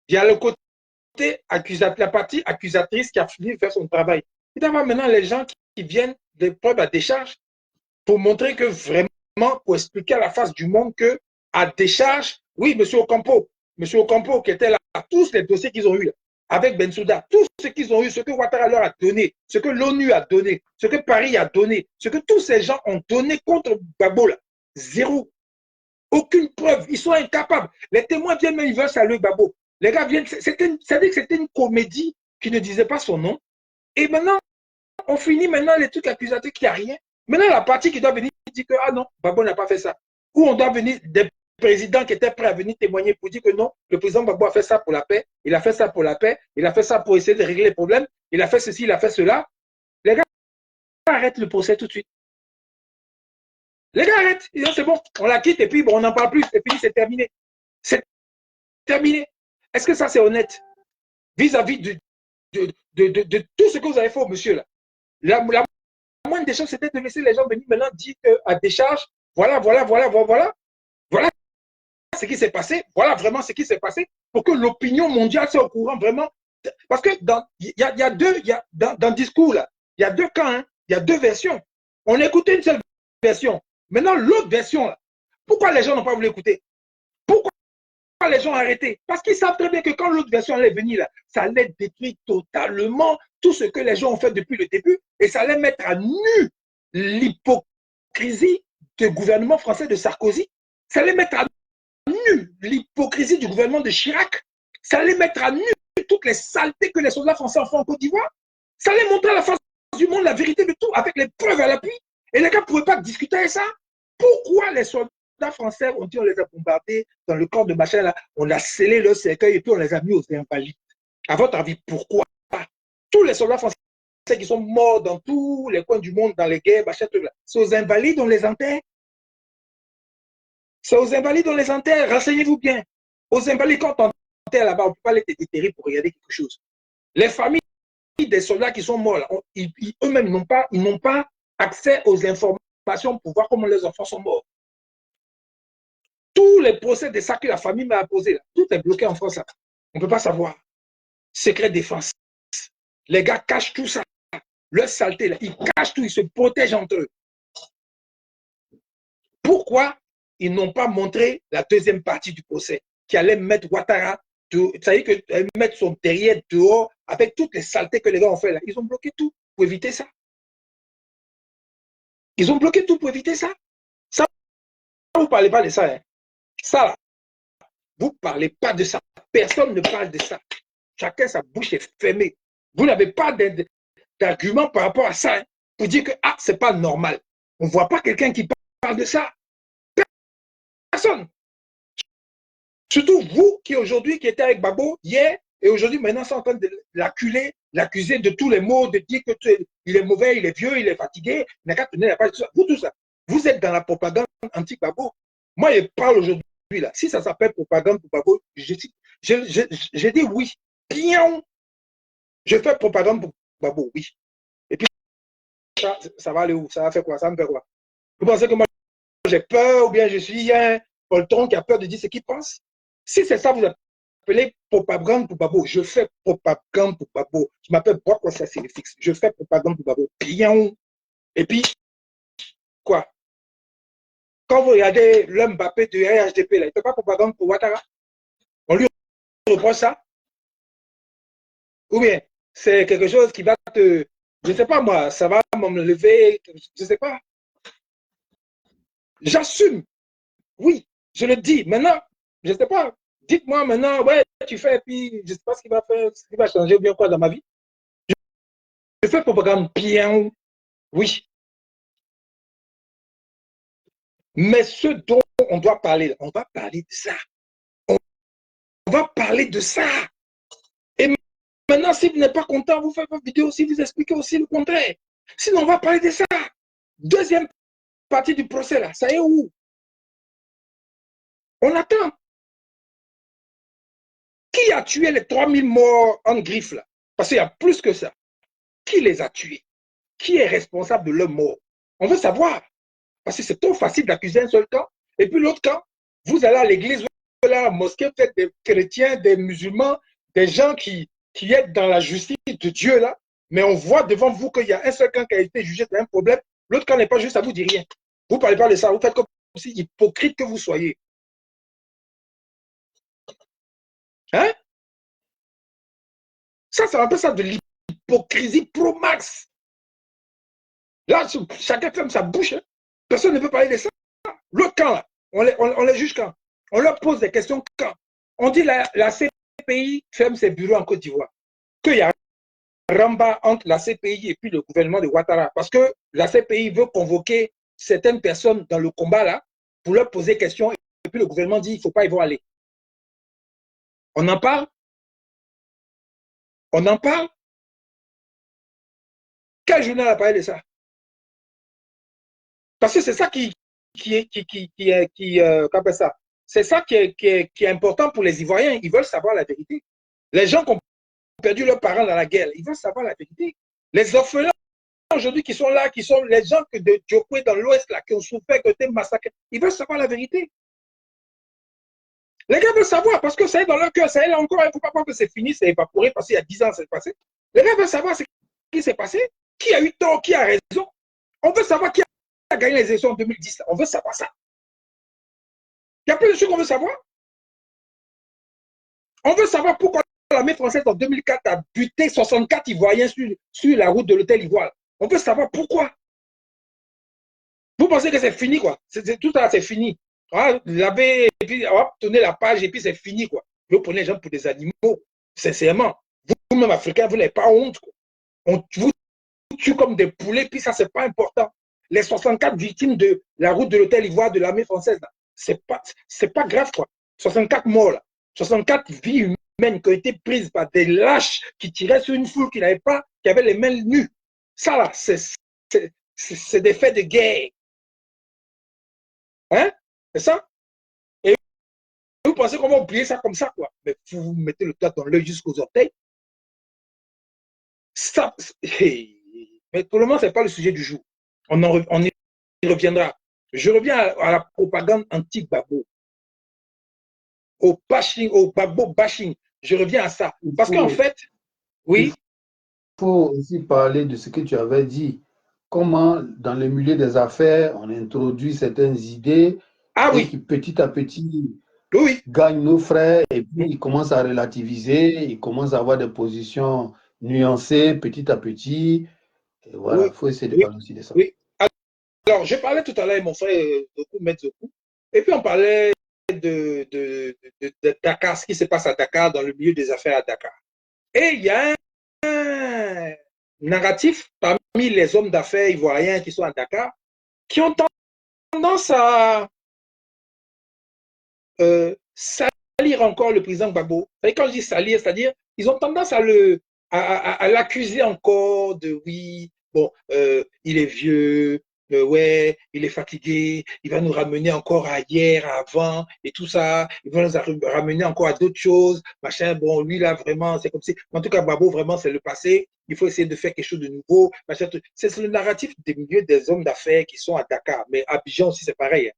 A: il y a le côté accusateur, la partie accusatrice qui a fini de faire son travail. Il doit y avoir maintenant les gens qui viennent des preuves à décharge pour montrer que vraiment, pour expliquer à la face du monde que à décharge, oui, M. Ocampo qui était là, tous les dossiers qu'ils ont eu avec Bensouda, tout ce qu'ils ont eu, ce que Ouattara leur a donné, ce que l'ONU a donné, ce que Paris a donné, ce que tous ces gens ont donné contre Gbagbo, là, zéro. Aucune preuve. Ils sont incapables. Les témoins viennent, mais ils veulent saluer Gbagbo. Les gars viennent. C'est-à-dire que c'était une comédie qui ne disait pas son nom. Et maintenant, on finit maintenant les trucs accusatoires qu'il n'y a rien. Maintenant, la partie qui doit venir dit que, ah non, Gbagbo n'a pas fait ça. Ou on doit venir des présidents qui étaient prêts à venir témoigner pour dire que non, le président Gbagbo a fait ça pour la paix, il a fait ça pour la paix, il a fait ça pour essayer de régler les problèmes, il a fait ceci, il a fait cela. Les gars, arrêtent le procès tout de suite. Les gars, arrêtent. C'est bon, on la quitte et puis bon, on n'en parle plus. C'est fini, c'est terminé. C'est terminé. Est-ce que ça, c'est honnête vis-à-vis de tout ce que vous avez fait au monsieur là? La moindre des choses, c'était de laisser les gens venir maintenant dire à décharge, voilà ce qui s'est passé, voilà vraiment ce qui s'est passé, pour que l'opinion mondiale soit au courant vraiment. Parce que dans le discours, là, il y a deux camps, hein, il y a deux versions. On écoutait une seule version. Maintenant, l'autre version, là, pourquoi les gens n'ont pas voulu écouter? Pourquoi les gens ont arrêté? Parce qu'ils savent très bien que quand l'autre version allait venir, là, ça allait détruire totalement tout ce que les gens ont fait depuis le début et ça allait mettre à nu l'hypocrisie du gouvernement français de Sarkozy. Ça allait mettre à nu l'hypocrisie du gouvernement de Chirac. Ça allait mettre à nu toutes les saletés que les soldats français ont fait en Côte d'Ivoire. Ça allait montrer à la face du monde la vérité de tout avec les preuves à l'appui. Et les gars ne pouvaient pas discuter avec ça. Pourquoi les soldats français ont dit on les a bombardés dans le camp de machin là, on a scellé leur cercueil et puis on les a mis aux invalides? À votre avis, pourquoi? Tous les soldats français qui sont morts dans tous les coins du monde, dans les guerres, machin, c'est aux invalides on les enterre. C'est aux invalides on les enterre. Renseignez-vous bien. Aux invalides, quand on enterre là-bas, on ne peut pas les déterrer pour regarder quelque chose. Les familles des soldats qui sont morts, là, eux-mêmes n'ont pas accès aux informations pour voir comment les enfants sont morts. Tous les procès de ça que la famille m'a posé, là, tout est bloqué en France. Là. On ne peut pas savoir. Secret défense. Les gars cachent tout ça. Leur saleté, là, ils cachent tout, ils se protègent entre eux. Pourquoi ils n'ont pas montré la deuxième partie du procès qui allait mettre Ouattara, c'est-à-dire qu'elle mettre son derrière dehors avec toutes les saletés que les gars ont fait là. Ils ont bloqué tout pour éviter ça. Ils ont bloqué tout pour éviter ça. Ça, vous ne parlez pas de ça. Hein. Ça, là, vous ne parlez pas de ça. Personne ne parle de ça. Chacun, sa bouche est fermée. Vous n'avez pas d'argument par rapport à ça hein, pour dire que ah, ce n'est pas normal. On ne voit pas quelqu'un qui parle de ça. Personne. Surtout vous qui aujourd'hui, qui étiez avec Gbagbo hier, et aujourd'hui, maintenant, sont en train de l'accuser de tous les maux, de dire qu'il est mauvais, il est vieux, il est fatigué, il n'a qu'à tenir la page, vous, tout ça. Vous êtes dans la propagande anti-Gbagbo. Moi, je parle aujourd'hui, là. Si ça s'appelle propagande pour Gbagbo, je dis oui. Bien, je fais propagande pour Gbagbo, oui. Et puis, ça va aller où? Ça va faire quoi? Ça me fait quoi? Vous pensez que moi, j'ai peur ou bien je suis un poltron qui a peur de dire ce qu'il pense? Si c'est ça, vous appelez propagande pour Gbagbo. Je fais propagande pour Gbagbo. Je m'appelle Bokwa Sassili Fix. Je fais propagande pour Gbagbo. Bien. Et puis, quoi? Quand vous regardez l'homme Mbappé de RHDP, là, il ne fait pas propagande pour Ouattara. On lui reproche ça. Ou bien, c'est quelque chose qui va te... Je ne sais pas moi, ça va me lever, je ne sais pas. J'assume. Oui, je le dis. Maintenant, je ne sais pas. Dites-moi maintenant, ouais, tu fais, puis je ne sais pas ce qu'il va faire, ce qui va changer ou bien quoi dans ma vie. Je fais propagande bien, oui. Mais ce dont on doit parler, on va parler de ça. On va parler de ça. Et maintenant, si vous n'êtes pas content, vous faites votre vidéo aussi, vous expliquez aussi le contraire. Sinon, on va parler de ça. Deuxième partie du procès, là, ça est où? On attend. Qui a tué les 3000 morts en griffe, là? Parce qu'il y a plus que ça. Qui les a tués? Qui est responsable de leur mort? On veut savoir. Parce que c'est trop facile d'accuser un seul camp. Et puis l'autre camp, vous allez à l'église, vous allez à la mosquée, vous êtes des chrétiens, des musulmans, des gens qui êtes dans la justice de Dieu, là. Mais on voit devant vous qu'il y a un seul camp qui a été jugé d'un problème, l'autre camp n'est pas juste, ça vous dit rien. Vous ne parlez pas de ça, vous faites comme si hypocrite que vous soyez. Hein? Ça appelle ça de l'hypocrisie pro max. Là, chacun ferme sa bouche. Hein. Personne ne peut parler de ça. L'autre camp, là, on les juge quand? On leur pose des questions quand? On dit la CPI ferme ses bureaux en Côte d'Ivoire. Qu'il y a Ramba entre la CPI et puis le gouvernement de Ouattara. Parce que la CPI veut convoquer certaines personnes dans le combat là pour leur poser questions et puis le gouvernement dit il ne faut pas y voir aller. On en parle? On en parle? Quel journal a parlé de ça? Parce que c'est ça appelle ça. C'est ça qui est important pour les Ivoiriens. Ils veulent savoir la vérité. Les gens qui ont perdu leurs parents dans la guerre, ils veulent savoir la vérité. Les orphelins aujourd'hui qui sont là, qui sont les gens de Djokwe dans l'Ouest, là, qui ont souffert, qui ont été massacrés, ils veulent savoir la vérité. Les gars veulent savoir, parce que c'est dans leur cœur, c'est là encore, il ne faut pas croire que c'est fini, c'est évaporé, parce qu'il y a 10 ans, c'est passé. Les gars veulent savoir ce qui s'est passé, qui a eu tort, qui a raison. On veut savoir qui a gagné les élections en 2010. On veut savoir ça. Il y a plein de choses qu'on veut savoir. On veut savoir pourquoi l'armée française en 2004 a buté 64 Ivoiriens sur la route de l'hôtel Ivoire. On veut savoir pourquoi. Vous pensez que c'est fini, quoi. Tout ça, c'est fini. Laver, et puis on va tourner la page, et puis c'est fini, quoi. Vous prenez les gens pour des animaux. Sincèrement. Vous-même, Africains, vous n'avez pas honte, quoi. On vous tue comme des poulets, puis ça, c'est pas important. Les 64 victimes de la route de l'hôtel Ivoire de l'armée française, c'est pas grave, quoi. 64 morts, là. 64 vies humaines qui ont été prises par des lâches qui tiraient sur une foule qui avait les mains nues. Ça, là, c'est des faits de guerre. Hein? C'est ça? Et vous pensez qu'on va oublier ça comme ça, quoi? Mais vous mettez le doigt dans l'œil jusqu'aux orteils. Ça, mais pour le moment, ce n'est pas le sujet du jour. On y reviendra. Je reviens à la propagande anti-Gbagbo. Au bashing, au Gbagbo bashing. Je reviens à ça. Parce qu'en fait, oui.
B: Il faut aussi parler de ce que tu avais dit. Comment, dans le milieu des affaires, on introduit certaines idées et qui petit à petit gagnent nos frères et puis ils commencent à relativiser, ils commencent à avoir des positions nuancées petit à petit. Et voilà, il faut essayer de parler aussi de ça.
A: Oui. Alors, je parlais tout à l'heure avec mon frère Zoku, Maître Zoku, et puis on parlait de Dakar, ce qui se passe à Dakar, dans le milieu des affaires à Dakar. Et il y a un narratif parmi les hommes d'affaires ivoiriens qui sont à Dakar qui ont tendance à salir encore le président Gbagbo. Et quand je dis salir, c'est-à-dire ils ont tendance à l'accuser encore de oui, bon, il est vieux, ouais, il est fatigué, il va nous ramener encore à hier, à avant, et tout ça, il va nous ramener encore à d'autres choses, machin, bon, lui là, vraiment, c'est comme si, en tout cas, Gbagbo, vraiment, c'est le passé, il faut essayer de faire quelque chose de nouveau, machin, c'est le narratif des milieux des hommes d'affaires qui sont à Dakar, mais à Abidjan aussi, c'est pareil.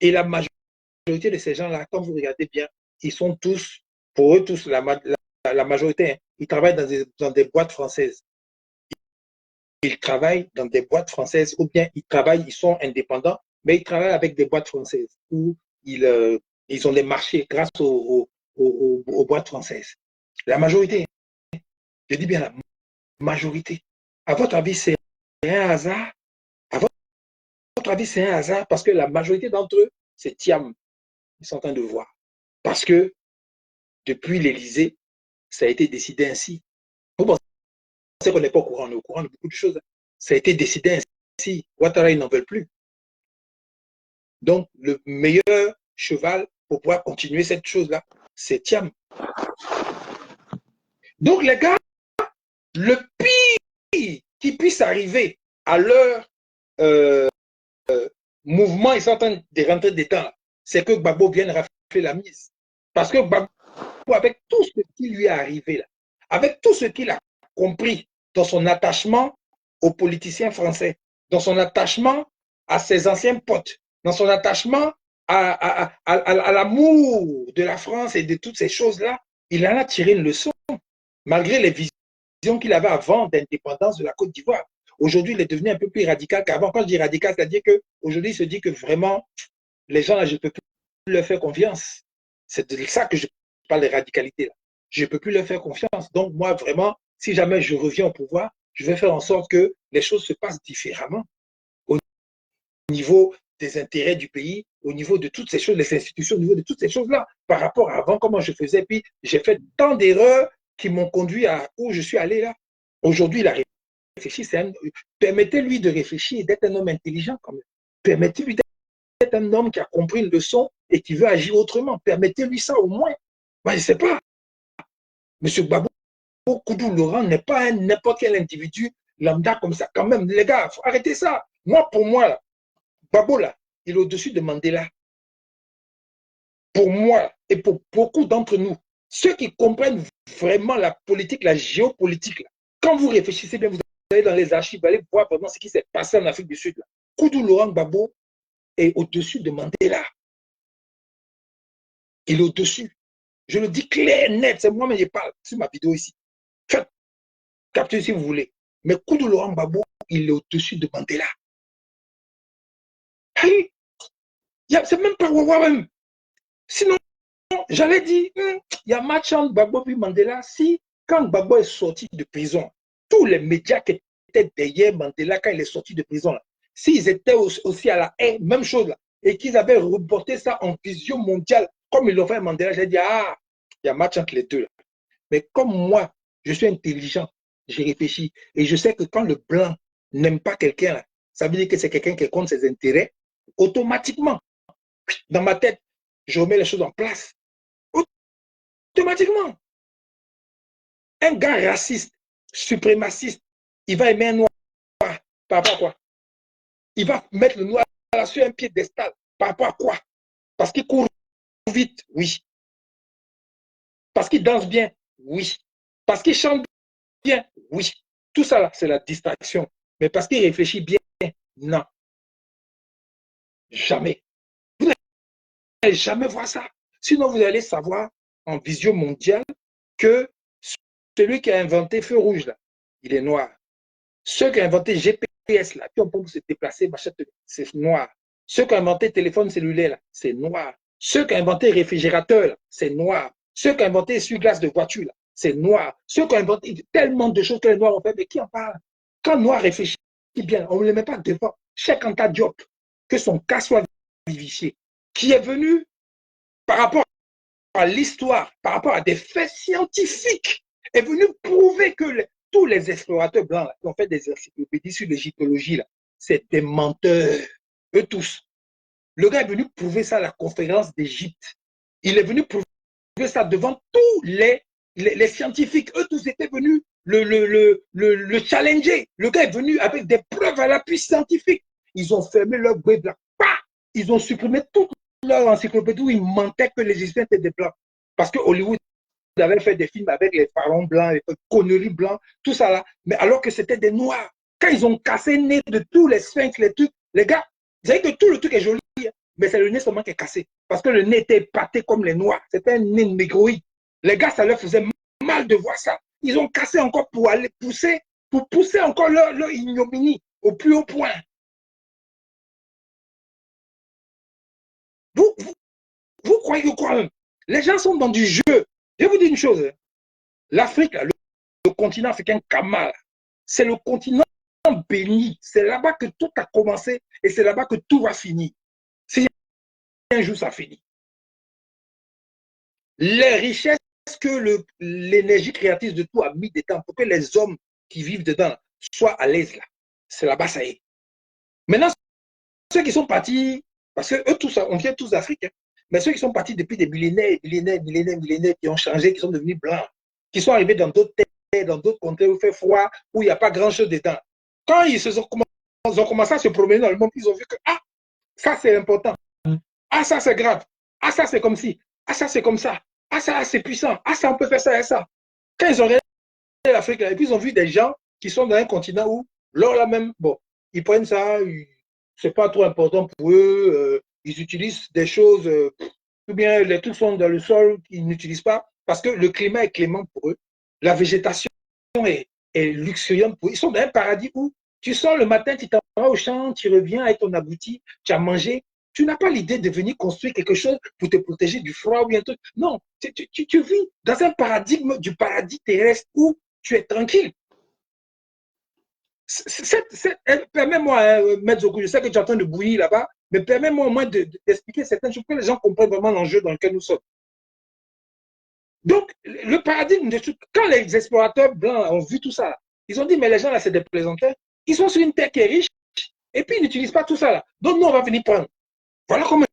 A: Et la majorité de ces gens-là, quand vous regardez bien, ils sont tous, pour eux tous, la majorité, hein, ils travaillent dans des boîtes françaises. Ils travaillent dans des boîtes françaises ou bien ils sont indépendants, mais ils travaillent avec des boîtes françaises où ils ont des marchés grâce aux boîtes françaises. La majorité, je dis bien la majorité. À votre avis, c'est un hasard? À votre avis, c'est un hasard parce que la majorité d'entre eux, c'est Thiam. Ils sont en train de voir. Parce que depuis l'Élysée, ça a été décidé ainsi. Vous pensez qu'on n'est pas au courant, on est au courant de beaucoup de choses. Ça a été décidé ainsi. Ouattara, ils n'en veulent plus. Donc, le meilleur cheval pour pouvoir continuer cette chose-là, c'est Thiam. Donc, les gars, le pire qui puisse arriver à leur mouvement, ils sont en train de rentrer dedans, c'est que Gbagbo vienne rafler la mise. Parce que Gbagbo, avec tout ce qui lui est arrivé là, avec tout ce qu'il a compris dans son attachement aux politiciens français, dans son attachement à ses anciens potes, dans son attachement à l'amour de la France et de toutes ces choses-là, il en a tiré une leçon, malgré les qu'il avait avant d'indépendance de la Côte d'Ivoire. Aujourd'hui, il est devenu un peu plus radical qu'avant. Quand je dis radical, c'est-à-dire qu'aujourd'hui, il se dit que vraiment, les gens là, je ne peux plus leur faire confiance. C'est de ça que je parle de radicalité. Là. Je ne peux plus leur faire confiance. Donc, moi, vraiment, si jamais je reviens au pouvoir, je vais faire en sorte que les choses se passent différemment. Au niveau des intérêts du pays, au niveau de toutes ces choses, les institutions, au niveau de toutes ces choses-là, par rapport à avant, comment je faisais. Puis, j'ai fait tant d'erreurs qui m'ont conduit à où je suis allé là. Aujourd'hui, il a réfléchi. Permettez-lui de réfléchir et d'être un homme intelligent quand même. Permettez-lui d'être un homme qui a compris une leçon et qui veut agir autrement. Permettez-lui ça au moins. Moi, je ne sais pas. Monsieur Gbagbo Koudou Laurent n'est pas n'importe quel individu lambda comme ça. Quand même, les gars, faut arrêter ça. Moi, pour moi, là, Gbagbo, là, il est au-dessus de Mandela. Pour moi et pour beaucoup d'entre nous, ceux qui comprennent vraiment la politique, la géopolitique, là, quand vous réfléchissez bien, vous allez dans les archives, vous allez voir vraiment ce qui s'est passé en Afrique du Sud. Là. Koudou Laurent Gbagbo est au-dessus de Mandela. Il est au-dessus. Je le dis clair, net, c'est moi-même qui parle sur ma vidéo ici. Faites capter si vous voulez. Mais Koudou Laurent Gbagbo, il est au-dessus de Mandela. Hey, c'est même pas Wawa même. Sinon, j'allais dire, il y a match entre Gbagbo et Mandela. Si, quand Gbagbo est sorti de prison, tous les médias qui étaient derrière Mandela quand il est sorti de prison, s'ils étaient aussi à la haine, même chose là, et qu'ils avaient reporté ça en vision mondiale, comme ils l'ont fait à Mandela, j'ai dit, ah, il y a match entre les deux là. Mais comme moi, je suis intelligent, j'ai réfléchi, et je sais que quand le blanc n'aime pas quelqu'un, ça veut dire que c'est quelqu'un qui est contre ses intérêts, automatiquement, dans ma tête, je remets les choses en place. Automatiquement. Un gars raciste, suprémaciste, il va aimer un noir par rapport à quoi? Il va mettre le noir sur un piédestal par rapport à quoi? Parce qu'il court vite, oui. Parce qu'il danse bien, oui. Parce qu'il chante bien, oui. Tout ça, c'est la distraction. Mais parce qu'il réfléchit bien, non. Jamais. Vous n'allez jamais voir ça. Sinon, vous allez savoir en vision mondiale que celui qui a inventé feu rouge, là, il est noir. Ceux qui ont inventé GPS, là, qui ont pour se déplacer, c'est noir. Ceux qui ont inventé téléphone cellulaire, là, c'est noir. Ceux qui ont inventé réfrigérateur, c'est noir. Ceux qui ont inventé essuie-glace de voiture, c'est noir. Ceux qui ont inventé tellement de choses que les noirs ont fait, mais qui en parle? Quand noir réfléchit bien, on ne le met pas devant. Cheikh Anta Diop, que son cas soit vivifié, qui est venu par rapport à l'histoire, par rapport à des faits scientifiques, est venu prouver que tous les explorateurs blancs là, qui ont fait des encyclopédies sur l'égyptologie, c'est des menteurs, eux tous. Le gars est venu prouver ça à la conférence d'Égypte. Il est venu prouver ça devant tous les scientifiques. Eux tous étaient venus le challenger. Le gars est venu avec des preuves à l'appui scientifique. Ils ont fermé leur web là. Ils ont supprimé toute leur encyclopédie où ils mentaient que les Égyptiens étaient des blancs. Parce que Hollywood avait fait des films avec les pharaons blancs, les conneries blancs, tout ça là. Mais alors que c'était des noirs. Quand ils ont cassé le nez de tous les sphinx, les trucs, les gars, vous savez que tout le truc est joli, mais c'est le nez seulement qui est cassé. Parce que le nez était épaté comme les noirs. C'était un nez négroïde. Les gars, ça leur faisait mal de voir ça. Ils ont cassé encore pour aller pousser, pour pousser encore leur ignominie au plus haut point. Vous croyez quoi? Les gens sont dans du jeu. Je vous dis une chose. L'Afrique, le continent africain Kamal, c'est le continent béni. C'est là-bas que tout a commencé et c'est là-bas que tout va finir. Si un jour ça finit. Les richesses que l'énergie créatrice de tout a mis dedans pour que les hommes qui vivent dedans soient à l'aise là. C'est là-bas, ça y est. Maintenant, ceux qui sont partis, parce que eux tous, on vient tous d'Afrique, hein, mais ceux qui sont partis depuis des millénaires, qui ont changé, qui sont devenus blancs, qui sont arrivés dans d'autres terres, dans d'autres contrées où il fait froid, où il n'y a pas grand-chose dedans. Quand ils ont commencé à se promener dans le monde, ils ont vu que, ah, ça c'est important. Ah, ça c'est grave. Ah, ça c'est comme ci. Ah, ça c'est comme ça. Ah, ça c'est puissant. Ah, ça on peut faire ça et ça. Quand ils ont regardé l'Afrique, et puis ils ont vu des gens qui sont dans un continent où, lors là même, bon, ils prennent ça, c'est pas trop important pour eux, ils utilisent des choses, ou bien les trucs sont dans le sol qu'ils n'utilisent pas, parce que le climat est clément pour eux, la végétation est est luxuriante. Ils sont dans un paradis où tu sors le matin, tu t'en vas au champ, tu reviens avec ton abouti, tu as mangé. Tu n'as pas l'idée de venir construire quelque chose pour te protéger du froid ou un truc. Non, tu vis dans un paradigme du paradis terrestre où tu es tranquille. Permets-moi, Maître Zoku, je sais que tu es en train de bouillir là-bas, mais permets-moi au moins d'expliquer certaines choses pour que les gens comprennent vraiment l'enjeu dans lequel nous sommes. Donc, le paradigme de tout, quand les explorateurs blancs ont vu tout ça, ils ont dit, mais les gens là, c'est des plaisantins. Ils sont sur une terre qui est riche, et puis ils n'utilisent pas tout ça là. Donc, nous, on va venir prendre. Voilà comment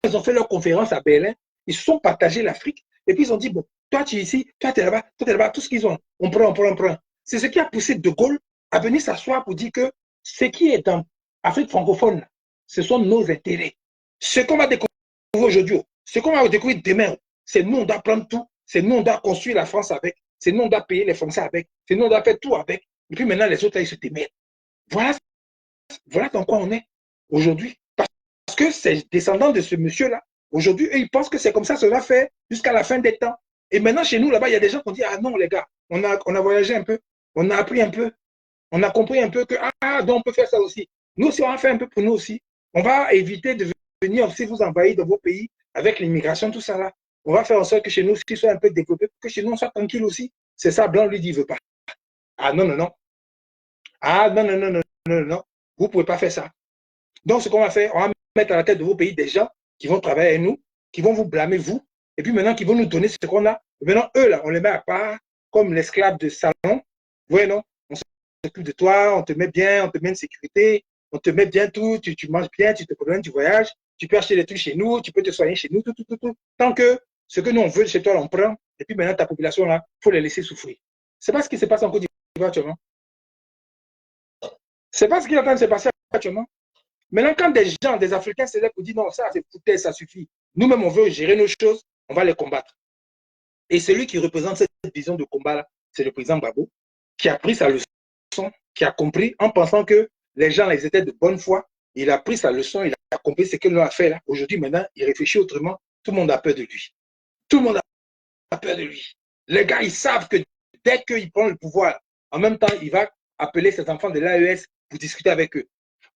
A: ils ont fait leur conférence à Berlin. Ils se sont partagés l'Afrique, et puis ils ont dit, bon, toi, tu es ici, toi, tu es là-bas, toi, tu es là-bas, tout ce qu'ils ont, on prend, on prend, on prend. C'est ce qui a poussé De Gaulle à venir s'asseoir pour dire que ce qui est dans l'Afrique francophone, ce sont nos intérêts. Ce qu'on va découvrir aujourd'hui, ce qu'on va découvrir demain, c'est nous, on doit prendre tout. C'est nous, on doit construire la France avec. C'est nous, on doit payer les Français avec. C'est nous, on doit faire tout avec. Et puis maintenant, les autres, là, ils se démerdent. Voilà, voilà dans quoi on est aujourd'hui. Parce que c'est descendant de ce monsieur-là. Aujourd'hui, eux, ils pensent que c'est comme ça va faire jusqu'à la fin des temps. Et maintenant, chez nous, là-bas, il y a des gens qui ont dit, ah non, les gars, on a voyagé un peu, on a appris un peu, on a compris un peu que, ah, donc on peut faire ça aussi. Nous aussi, on va faire un peu pour nous aussi. On va éviter de venir aussi vous envahir dans vos pays avec l'immigration, tout ça là. On va faire en sorte que chez nous, ce soit un peu développé, que chez nous, on soit tranquille aussi. C'est ça, Blanc lui dit, il ne veut pas. Ah non, non, non. Ah non, non, non, non, non, non. Vous ne pouvez pas faire ça. Donc, ce qu'on va faire, on va mettre à la tête de vos pays des gens qui vont travailler avec nous, qui vont vous blâmer, vous, et puis maintenant, qui vont nous donner ce qu'on a. Et maintenant, eux, là, on les met à part comme l'esclave de salon. Vous voyez, non? On s'occupe de toi, on te met bien, on te met une sécurité, on te met bien tout, tu manges bien, tu te promènes, tu voyages, tu peux acheter des trucs chez nous, tu peux te soigner chez nous, tout, tout, tout, tout. Tant que ce que nous, on veut chez toi, on prend, et puis maintenant, ta population, là, il faut les laisser souffrir. C'est pas ce qui se passe en Côte d'Ivoire actuellement. C'est pas ce qui est en train de se passer actuellement. Maintenant, quand des gens, des Africains se lèvent pour dire non, ça, c'est foutu, ça suffit. Nous-mêmes, on veut gérer nos choses, on va les combattre. Et celui qui représente cette vision de combat-là, c'est le président Gbagbo, qui a pris sa leçon, qui a compris en pensant que les gens, ils étaient de bonne foi. Il a pris sa leçon, il a compris ce qu'il a fait là. Aujourd'hui, maintenant, il réfléchit autrement. Tout le monde a peur de lui. Tout le monde a peur de lui. Les gars, ils savent que dès qu'il prend le pouvoir, en même temps, il va appeler ses enfants de l'AES pour discuter avec eux.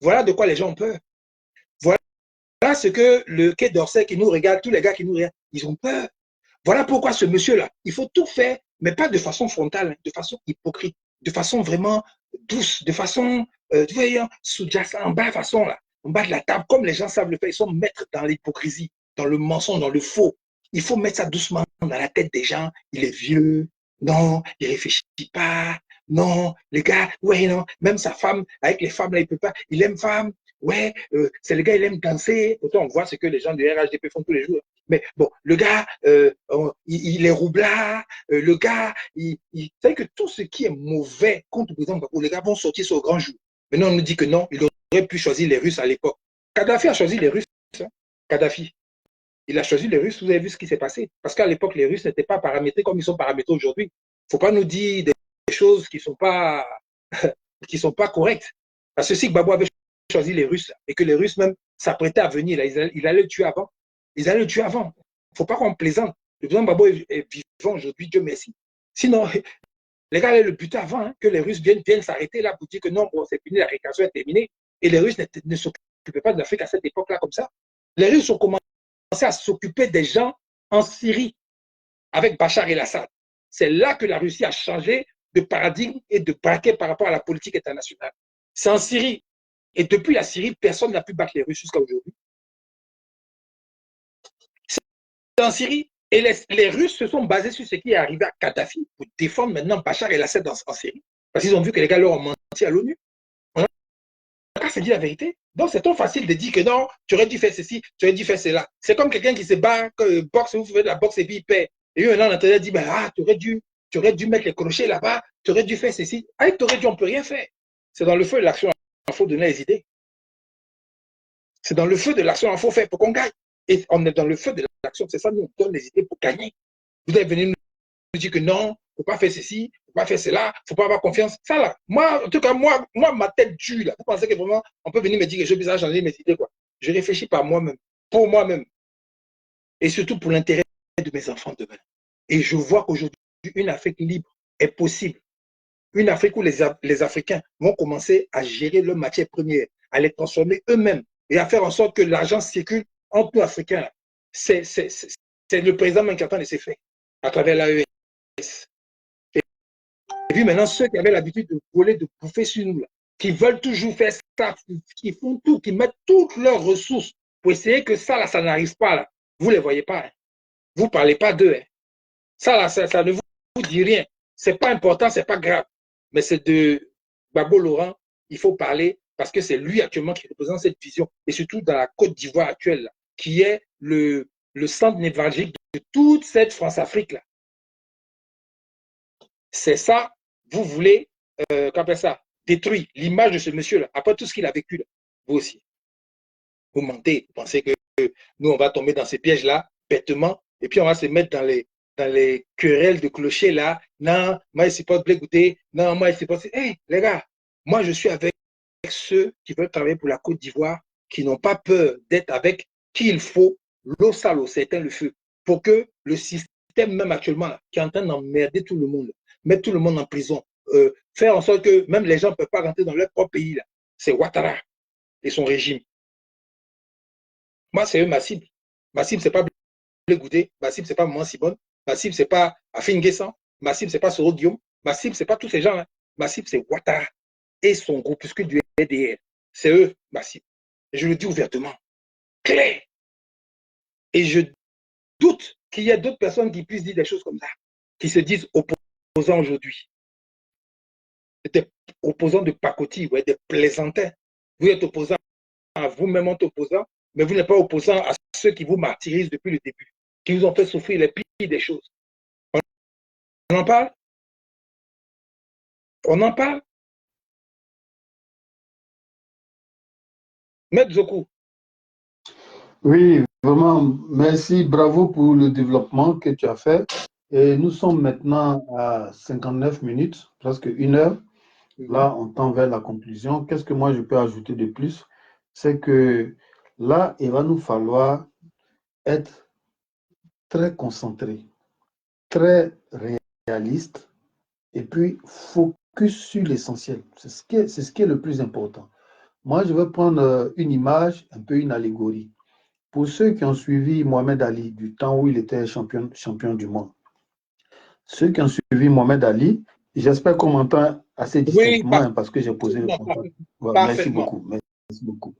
A: Voilà de quoi les gens ont peur. Voilà ce que le Quai d'Orsay qui nous regarde, tous les gars qui nous regardent, ils ont peur. Voilà pourquoi ce monsieur-là, il faut tout faire, mais pas de façon frontale, de façon hypocrite, de façon vraiment douce, de façon, tu vois, sous-jacente, en bas façon, là, en bas de la table, comme les gens savent le faire, ils sont maîtres dans l'hypocrisie, dans le mensonge, dans le faux. Il faut mettre ça doucement dans la tête des gens. Il est vieux, non, il réfléchit pas, non, les gars, ouais, non, même sa femme, avec les femmes, là, il peut pas, il aime femme, ouais, c'est le gars, il aime danser. Autant on voit ce que les gens du RHDP font tous les jours. Mais bon, le gars, il est roublard, le gars, c'est que tout ce qui est mauvais contre, par exemple, les gars vont sortir sur le grand jour. Maintenant, on nous dit que non, il aurait pu choisir les Russes à l'époque. Kadhafi a choisi les Russes. Hein. Kadhafi. Il a choisi les Russes, vous avez vu ce qui s'est passé. Parce qu'à l'époque, les Russes n'étaient pas paramétrés comme ils sont paramétrés aujourd'hui. Il ne faut pas nous dire des choses qui ne sont pas, correctes. Parce que si Gbagbo avait choisi les Russes et que les Russes même s'apprêtaient à venir, là, il allait le tuer avant. Ils allaient le tuer avant. Il ne faut pas qu'on plaisante. Le président Gbagbo est vivant aujourd'hui, Dieu merci. Sinon, les gars allaient le buter avant, hein, que les Russes viennent s'arrêter là pour dire que non, bon, c'est fini, la récréation est terminée. Et les Russes ne s'occupaient pas de l'Afrique à cette époque-là comme ça. Les Russes ont commencé à s'occuper des gens en Syrie avec Bachar el-Assad. C'est là que la Russie a changé de paradigme et de braquet par rapport à la politique internationale. C'est en Syrie. Et depuis la Syrie, personne n'a pu battre les Russes jusqu'à aujourd'hui. C'est en Syrie. Et les Russes se sont basés sur ce qui est arrivé à Kadhafi pour défendre maintenant Bachar el-Assad en Syrie. Parce qu'ils ont vu que les gars leur ont menti à l'ONU. On a se dit la vérité. Donc, c'est trop facile de dire que non, tu aurais dû faire ceci, tu aurais dû faire cela. C'est comme quelqu'un qui se bat, boxe, vous faites de la boxe et puis il perd. Et maintenant, l'entraîneur dit, tu aurais dû mettre les crochets là-bas, tu aurais dû faire ceci. Avec tu aurais dû, on ne peut rien faire. C'est dans le feu de l'action, il faut donner les idées. C'est dans le feu de l'action, il faut faire pour qu'on gagne. Et on est dans le feu de l'action, c'est ça, nous, on donne les idées pour gagner. Vous allez venir nous dire que non, il ne faut pas faire ceci, il ne faut pas faire cela, il ne faut pas avoir confiance. Ça là, moi, en tout cas, moi ma tête dure là. Vous pensez que vraiment, on peut venir me dire que je vais changer mes idées, quoi. Je réfléchis par moi-même, pour moi-même. Et surtout pour l'intérêt de mes enfants demain. Et je vois qu'aujourd'hui, une Afrique libre est possible. Une Afrique où les Africains vont commencer à gérer leurs matières premières, à les transformer eux-mêmes et à faire en sorte que l'argent circule entre nous Africains. C'est le président même qui est en train de se faire à travers l'AES. Et puis maintenant, ceux qui avaient l'habitude de voler, de bouffer sur nous, là, qui veulent toujours faire ça, qui font tout, qui mettent toutes leurs ressources pour essayer que ça, là, ça n'arrive pas. Là. Vous ne les voyez pas. Hein. Vous ne parlez pas d'eux. Hein. Ça, là, ça ne vous dit rien. Ce n'est pas important, ce n'est pas grave. Mais c'est de Gbagbo Laurent, il faut parler parce que c'est lui actuellement qui représente cette vision. Et surtout dans la Côte d'Ivoire actuelle, là, qui est le centre névralgique de toute cette France-Afrique. Là. C'est ça, vous voulez, qu'appelle ça, détruire l'image de ce monsieur-là, après tout ce qu'il a vécu, là. Vous aussi. Vous mentez, vous pensez que nous, on va tomber dans ces pièges-là, bêtement, et puis on va se mettre dans les querelles de clochers, là. Non, moi, je ne sais pas de goûter. Non, moi, je ne sais pas. Hey, les gars, moi, je suis avec ceux qui veulent travailler pour la Côte d'Ivoire, qui n'ont pas peur d'être avec qui il faut, l'eau sale, l'eau s'éteint le feu, pour que le système, même actuellement, là, qui est en train d'emmerder tout le monde, mettre tout le monde en prison, faire en sorte que même les gens ne peuvent pas rentrer dans leur propre pays. C'est Ouattara et son régime. Moi, c'est eux ma cible. Ma cible, ce n'est pas Blé Goudé. Ma cible, ce n'est pas Maman Sibonne. Ma cible, ce n'est pas Afin Guessan. Ma cible, ce n'est pas Soro Guillaume. Ma cible, ce n'est pas tous ces gens-là. Ma cible, c'est Ouattara et son groupuscule du RDR. C'est eux, ma cible. Et je le dis ouvertement, clair. Et je doute qu'il y ait d'autres personnes qui puissent dire des choses comme ça, qui se disent opposants aujourd'hui. Des opposants de pacotille, ouais, des plaisantins. Vous êtes opposants à vous-même en opposant, mais vous n'êtes pas opposant à ceux qui vous martyrisent depuis le début, qui vous ont fait souffrir les pires des choses. On en parle? On en parle? Maître Zoku.
B: Oui, vraiment, merci, bravo pour le développement que tu as fait. Et nous sommes maintenant à 59 minutes, presque 1 heure. Là, on tend vers la conclusion. Qu'est-ce que moi je peux ajouter de plus? C'est que là, il va nous falloir être très concentré, très réaliste et puis focus sur l'essentiel. C'est ce qui est le plus important. Moi, je vais prendre une image, un peu une allégorie. Pour ceux qui ont suivi Mohamed Ali du temps où il était champion du monde, ceux qui ont suivi Mohamed Ali, j'espère qu'on m'entend assez distinctement,
A: Oui,
B: parce que j'ai posé le contact. Voilà, merci
A: parfaitement.
B: beaucoup. Merci beaucoup.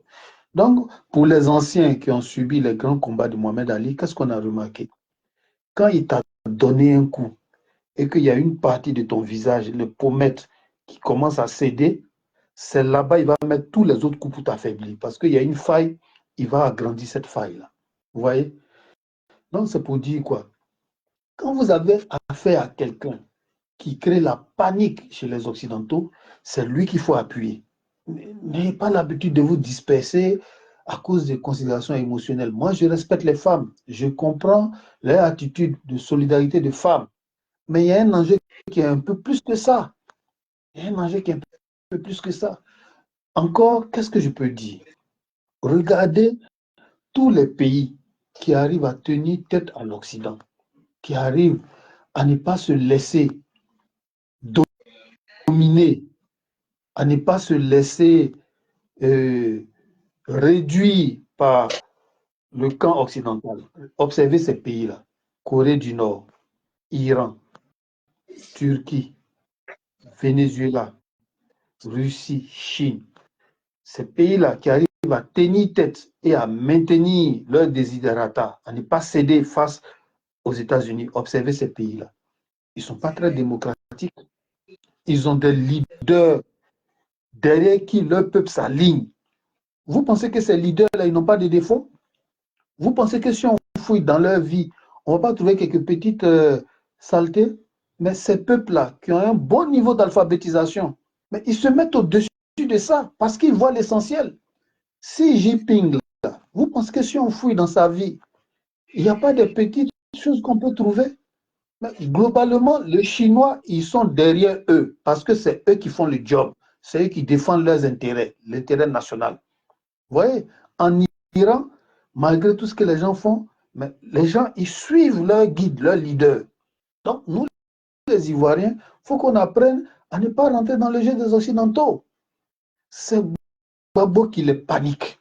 B: Donc, pour les anciens qui ont subi les grands combats de Mohamed Ali, qu'est-ce qu'on a remarqué? Quand il t'a donné un coup et qu'il y a une partie de ton visage, le pommette, qui commence à céder, c'est là-bas il va mettre tous les autres coups pour t'affaiblir. Parce qu'il y a une faille, il va agrandir cette faille-là. Vous voyez? Donc, c'est pour dire quoi? Quand vous avez affaire à quelqu'un qui crée la panique chez les Occidentaux, c'est lui qu'il faut appuyer. N'ayez pas l'habitude de vous disperser à cause des considérations émotionnelles. Moi, je respecte les femmes. Je comprends leur attitude de solidarité de femmes. Mais il y a un enjeu qui est un peu plus que ça. Il y a un enjeu qui est un peu plus que ça. Encore, qu'est-ce que je peux dire? Regardez tous les pays qui arrivent à tenir tête à l'Occident, qui arrivent à ne pas se laisser dominer, à ne pas se laisser réduire par le camp occidental. Observez ces pays-là. Corée du Nord, Iran, Turquie, Venezuela, Russie, Chine. Ces pays-là qui arrivent à tenir tête et à maintenir leur desiderata, à ne pas céder face aux États-Unis. Observez ces pays-là. Ils ne sont pas très démocratiques. Ils ont des leaders derrière qui leur peuple s'aligne. Vous pensez que ces leaders-là, ils n'ont pas de défauts? Vous pensez que si on fouille dans leur vie, on ne va pas trouver quelques petites saletés? Mais ces peuples-là, qui ont un bon niveau d'alphabétisation, mais ils se mettent au-dessus de ça parce qu'ils voient l'essentiel. Si Jinping, là, vous pensez que si on fouille dans sa vie, il n'y a pas de petites choses qu'on peut trouver? Mais globalement, les Chinois, ils sont derrière eux parce que c'est eux qui font le job. C'est eux qui défendent leurs intérêts, l'intérêt national. Vous voyez, en Iran, malgré tout ce que les gens font, mais les gens, ils suivent leur guide, leur leader. Donc, nous, les Ivoiriens, il faut qu'on apprenne à ne pas rentrer dans le jeu des Occidentaux. C'est Gbagbo qui les panique.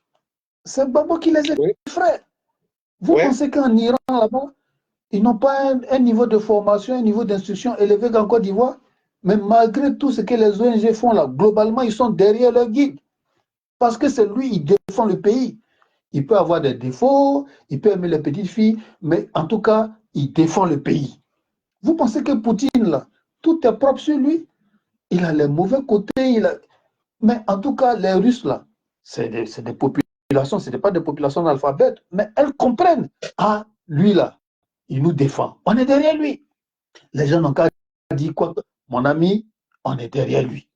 B: C'est Gbagbo qui les effraie. Vous pensez qu'en Iran, là-bas, ils n'ont pas un niveau de formation, un niveau d'instruction élevé qu'en Côte d'Ivoire? Mais malgré tout ce que les ONG font là, globalement, ils sont derrière leur guide. Parce que c'est lui, il défend le pays. Il peut avoir des défauts, il peut aimer les petites filles, mais en tout cas, il défend le pays. Vous pensez que Poutine, là, tout est propre sur lui? Il a les mauvais côtés, mais en tout cas, les Russes, là, c'est des populations, ce n'est pas des populations analphabètes, mais elles comprennent. Ah, lui, là, il nous défend. On est derrière lui. Les gens n'ont qu'à dire quoi? Mon ami, on est derrière lui.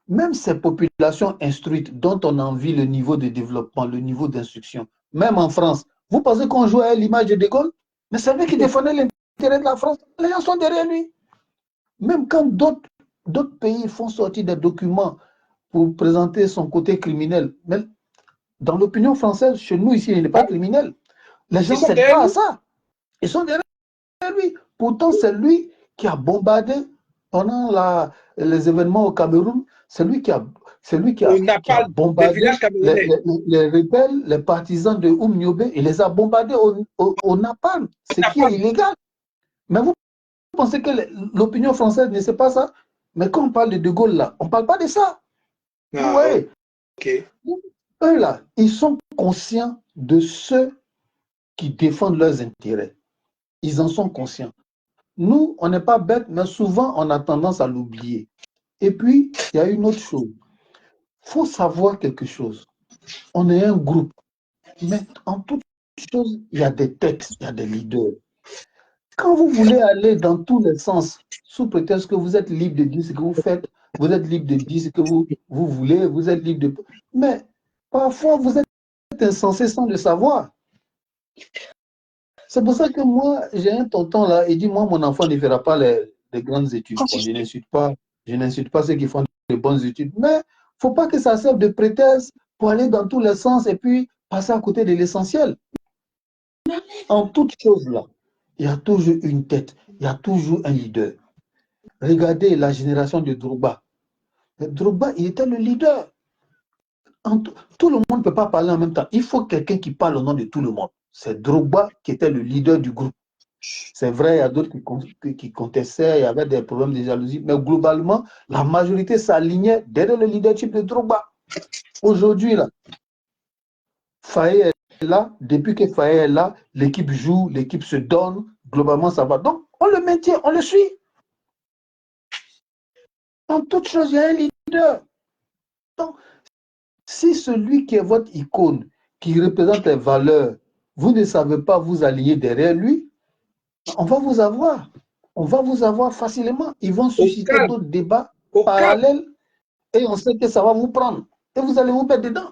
B: Même ces populations instruites dont on envie le niveau de développement, le niveau d'instruction, même en France, vous pensez qu'on joue à l'image de De Gaulle? Mais c'est lui qui défendait l'intérêt de la France. Les gens sont derrière lui. Même quand d'autres pays font sortir des documents pour présenter son côté criminel, mais dans l'opinion française, chez nous ici, il n'est pas criminel. Les gens ne cèdent pas à ça. Ils sont derrière lui. Pourtant, c'est lui qui a bombardé pendant les événements au Cameroun. C'est lui qui a bombardé les rebelles, les partisans de Nyobe. Il les a bombardés au Napalm, ce qui est illégal. Mais vous pensez que l'opinion française ne sait pas ça? Mais quand on parle de De Gaulle, là, on ne parle pas de ça. Vous voyez? Eux, là, ils sont conscients de ceux qui défendent leurs intérêts. Ils en sont conscients. Nous, on n'est pas bêtes, mais souvent, on a tendance à l'oublier. Et puis, il y a une autre chose. Il faut savoir quelque chose. On est un groupe. Mais en toute chose, il y a des têtes, il y a des leaders. Quand vous voulez aller dans tous les sens, sous prétexte que vous êtes libre de dire ce que vous faites, vous êtes libre de dire ce que vous voulez, vous êtes libre de... Mais parfois, vous êtes insensé sans le savoir. C'est pour ça que moi, j'ai un tonton là, il dit, moi, mon enfant ne fera pas les grandes études. Bon, je n'insulte pas ceux qui font de bonnes études, mais il ne faut pas que ça serve de prétexte pour aller dans tous les sens et puis passer à côté de l'essentiel. En toute chose là, il y a toujours une tête, il y a toujours un leader. Regardez la génération de Drogba. Drogba, il était le leader. Tout le monde ne peut pas parler en même temps. Il faut quelqu'un qui parle au nom de tout le monde. C'est Drogba qui était le leader du groupe. C'est vrai, il y a d'autres qui contestaient, il y avait des problèmes de jalousie, mais globalement, la majorité s'alignait derrière le leadership de Drogba. Aujourd'hui, là, Faye est là. Depuis que Faye est là, l'équipe joue, l'équipe se donne. Globalement, ça va. Donc, on le maintient, on le suit. En toute chose, il y a un leader. Donc, si celui qui est votre icône, qui représente les valeurs, vous ne savez pas vous aligner derrière lui, on va vous avoir. On va vous avoir facilement. Ils vont susciter d'autres débats parallèles et on sait que ça va vous prendre. Et vous allez vous mettre dedans.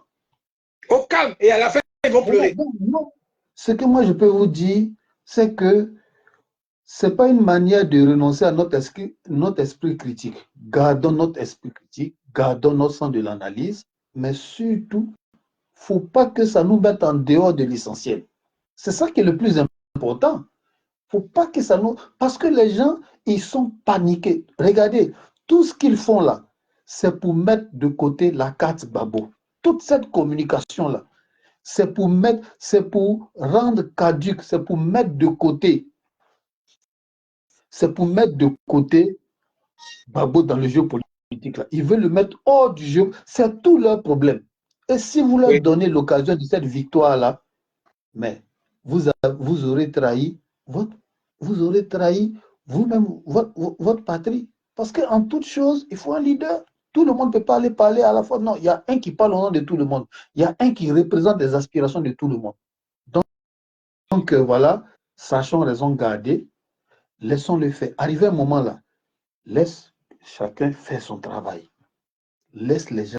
A: Au calme. Et à la fin, ils vont pleurer.
B: Non. Ce que moi, je peux vous dire, c'est que ce n'est pas une manière de renoncer à notre esprit critique. Gardons notre esprit critique, gardons notre sens de l'analyse, mais surtout, il ne faut pas que ça nous mette en dehors de l'essentiel. C'est ça qui est le plus important. Il ne faut pas que ça nous... Parce que les gens, ils sont paniqués. Regardez, tout ce qu'ils font là, c'est pour mettre de côté la carte Gbagbo. Toute cette communication-là, c'est pour rendre caduque, c'est pour mettre de côté. C'est pour mettre de côté Gbagbo dans le jeu politique. Là. Ils veulent le mettre hors du jeu. C'est tout leur problème. Et si vous leur donnez l'occasion de cette victoire-là, mais vous aurez trahi vous-même votre patrie. Parce qu'en toute chose, il faut un leader. Tout le monde ne peut pas aller parler à la fois. Non, il y a un qui parle au nom de tout le monde. Il y a un qui représente les aspirations de tout le monde. Donc voilà, sachons raison garder. Laissons-le faire. Arrivé un moment là, laisse chacun faire son travail. Laisse les gens.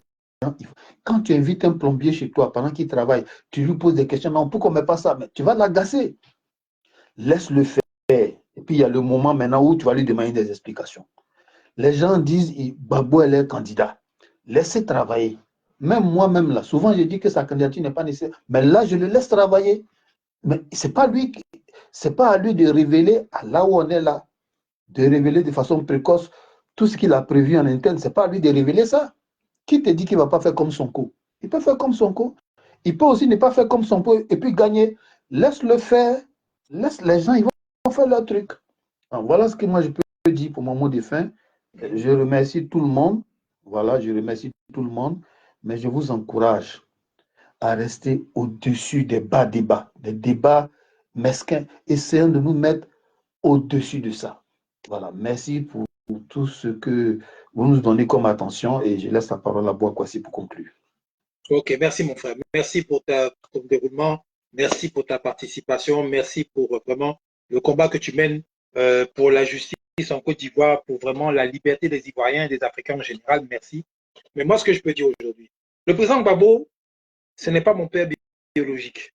B: Quand tu invites un plombier chez toi pendant qu'il travaille, tu lui poses des questions. Non, pourquoi on ne met pas ça? Mais tu vas l'agacer. Laisse-le faire. Et puis il y a le moment maintenant où tu vas lui demander des explications. Les gens disent Gbagbo est leur candidat. Laissez travailler. Même moi-même là, souvent je dis que sa candidature n'est pas nécessaire. Mais là, je le laisse travailler. Mais ce n'est pas à lui de révéler à là où on est là, de révéler de façon précoce tout ce qu'il a prévu en interne, ce n'est pas à lui de révéler ça. Qui te dit qu'il ne va pas faire comme Sonko? Il peut faire comme Sonko. Il peut aussi ne pas faire comme Sonko et puis gagner. Laisse-le faire. Laisse les gens, ils vont faire leur truc. Alors, voilà ce que moi je peux dire pour mon mot de fin. Je remercie tout le monde. Voilà, je remercie tout le monde. Mais je vous encourage à rester au-dessus des bas débats, des débats mesquins. Essayons de nous mettre au-dessus de ça. Voilà, merci pour tout ce que vous nous donnez comme attention et je laisse la parole à Boakwasi pour conclure.
A: Ok, merci mon frère. Merci pour ton déroulement. Merci pour ta participation. Merci pour vraiment le combat que tu mènes pour la justice en Côte d'Ivoire, pour vraiment la liberté des Ivoiriens et des Africains en général. Merci. Mais moi, ce que je peux dire aujourd'hui, le président Gbagbo, ce n'est pas mon père biologique.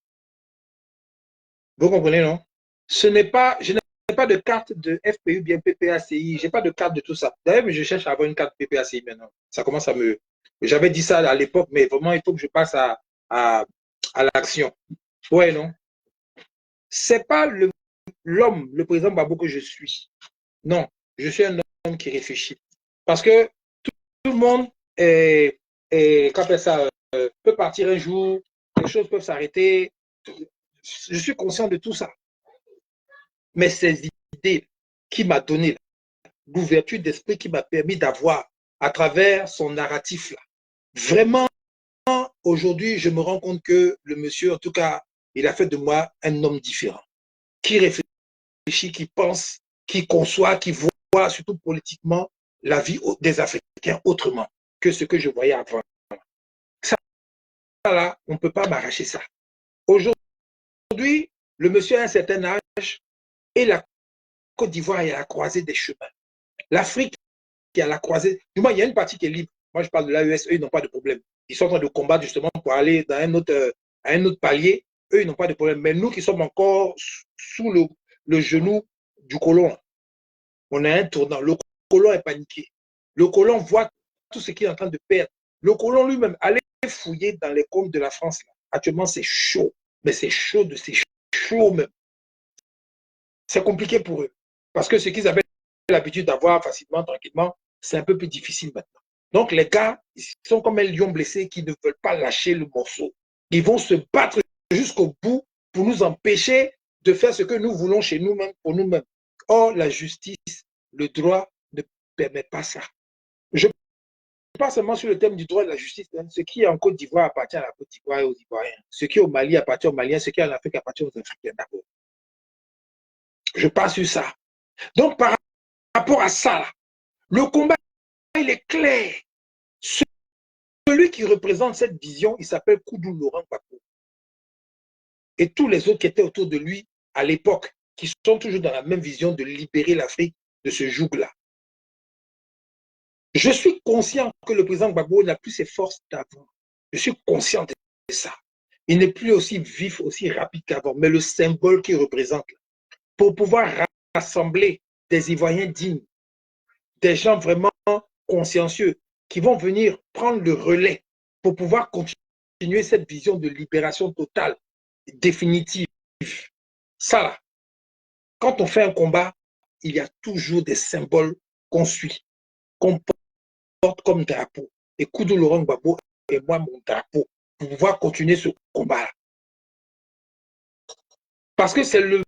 A: Vous comprenez, non? Je n'ai pas de carte de FPU, bien PPACI. Je n'ai pas de carte de tout ça. D'ailleurs, je cherche à avoir une carte PPACI maintenant. Ça commence à me... J'avais dit ça à l'époque, mais vraiment, il faut que je passe à l'action. Ouais, non? C'est pas l'homme, le président Gbagbo que je suis. Non, je suis un homme qui réfléchit. Parce que tout le monde peut partir un jour, les choses peuvent s'arrêter. Je suis conscient de tout ça. Mais ces idées qui m'a donné l'ouverture d'esprit qui m'a permis d'avoir à travers son narratif là, vraiment, aujourd'hui, je me rends compte que le monsieur, en tout cas, il a fait de moi un homme différent, qui réfléchit, qui pense, qui conçoit, qui voit, surtout politiquement, la vie des Africains autrement que ce que je voyais avant. Ça, là, on ne peut pas m'arracher ça. Aujourd'hui, le monsieur a un certain âge et la Côte d'Ivoire est à la croisée des chemins. L'Afrique qui est à la croisée, du moins, il y a une partie qui est libre. Moi, je parle de l'AES, eux, ils n'ont pas de problème. Ils sont en train de combattre justement pour aller dans un autre palier. Eux, ils n'ont pas de problème. Mais nous qui sommes encore sous le genou du colon, on a un tournant. Le colon est paniqué. Le colon voit tout ce qu'il est en train de perdre. Le colon lui-même, allez fouiller dans les comptes de la France. Là. Actuellement, c'est chaud. Mais c'est chaud c'est chaud même. C'est compliqué pour eux. Parce que ce qu'ils avaient l'habitude d'avoir facilement, tranquillement, c'est un peu plus difficile maintenant. Donc les gars, ils sont comme un lion blessé qui ne veulent pas lâcher le morceau. Ils vont se battre jusqu'au bout pour nous empêcher de faire ce que nous voulons chez nous-mêmes, pour nous-mêmes. Or, la justice, le droit ne permet pas ça. Je ne parle pas seulement sur le thème du droit et de la justice. Ce qui est en Côte d'Ivoire appartient à la Côte d'Ivoire et aux Ivoiriens. Ce qui est au Mali appartient aux Maliens. Ce qui est en Afrique appartient aux Africains d'abord. Je parle sur ça. Donc, par rapport à ça, le combat, il est clair. Celui qui représente cette vision, il s'appelle Koudou Laurent Gbagbo. Et tous les autres qui étaient autour de lui à l'époque, qui sont toujours dans la même vision de libérer l'Afrique de ce joug-là. Je suis conscient que le président Gbagbo n'a plus ses forces d'avant. Je suis conscient de ça. Il n'est plus aussi vif, aussi rapide qu'avant, mais le symbole qu'il représente, pour pouvoir rassembler des Ivoiriens dignes, des gens vraiment consciencieux, qui vont venir prendre le relais pour pouvoir continuer cette vision de libération totale, définitive. Ça là, quand on fait un combat, il y a toujours des symboles qu'on suit, qu'on porte comme drapeau. Et Koudou Laurent Gbagbo est moi mon drapeau pour pouvoir continuer ce combat-là. Parce que c'est le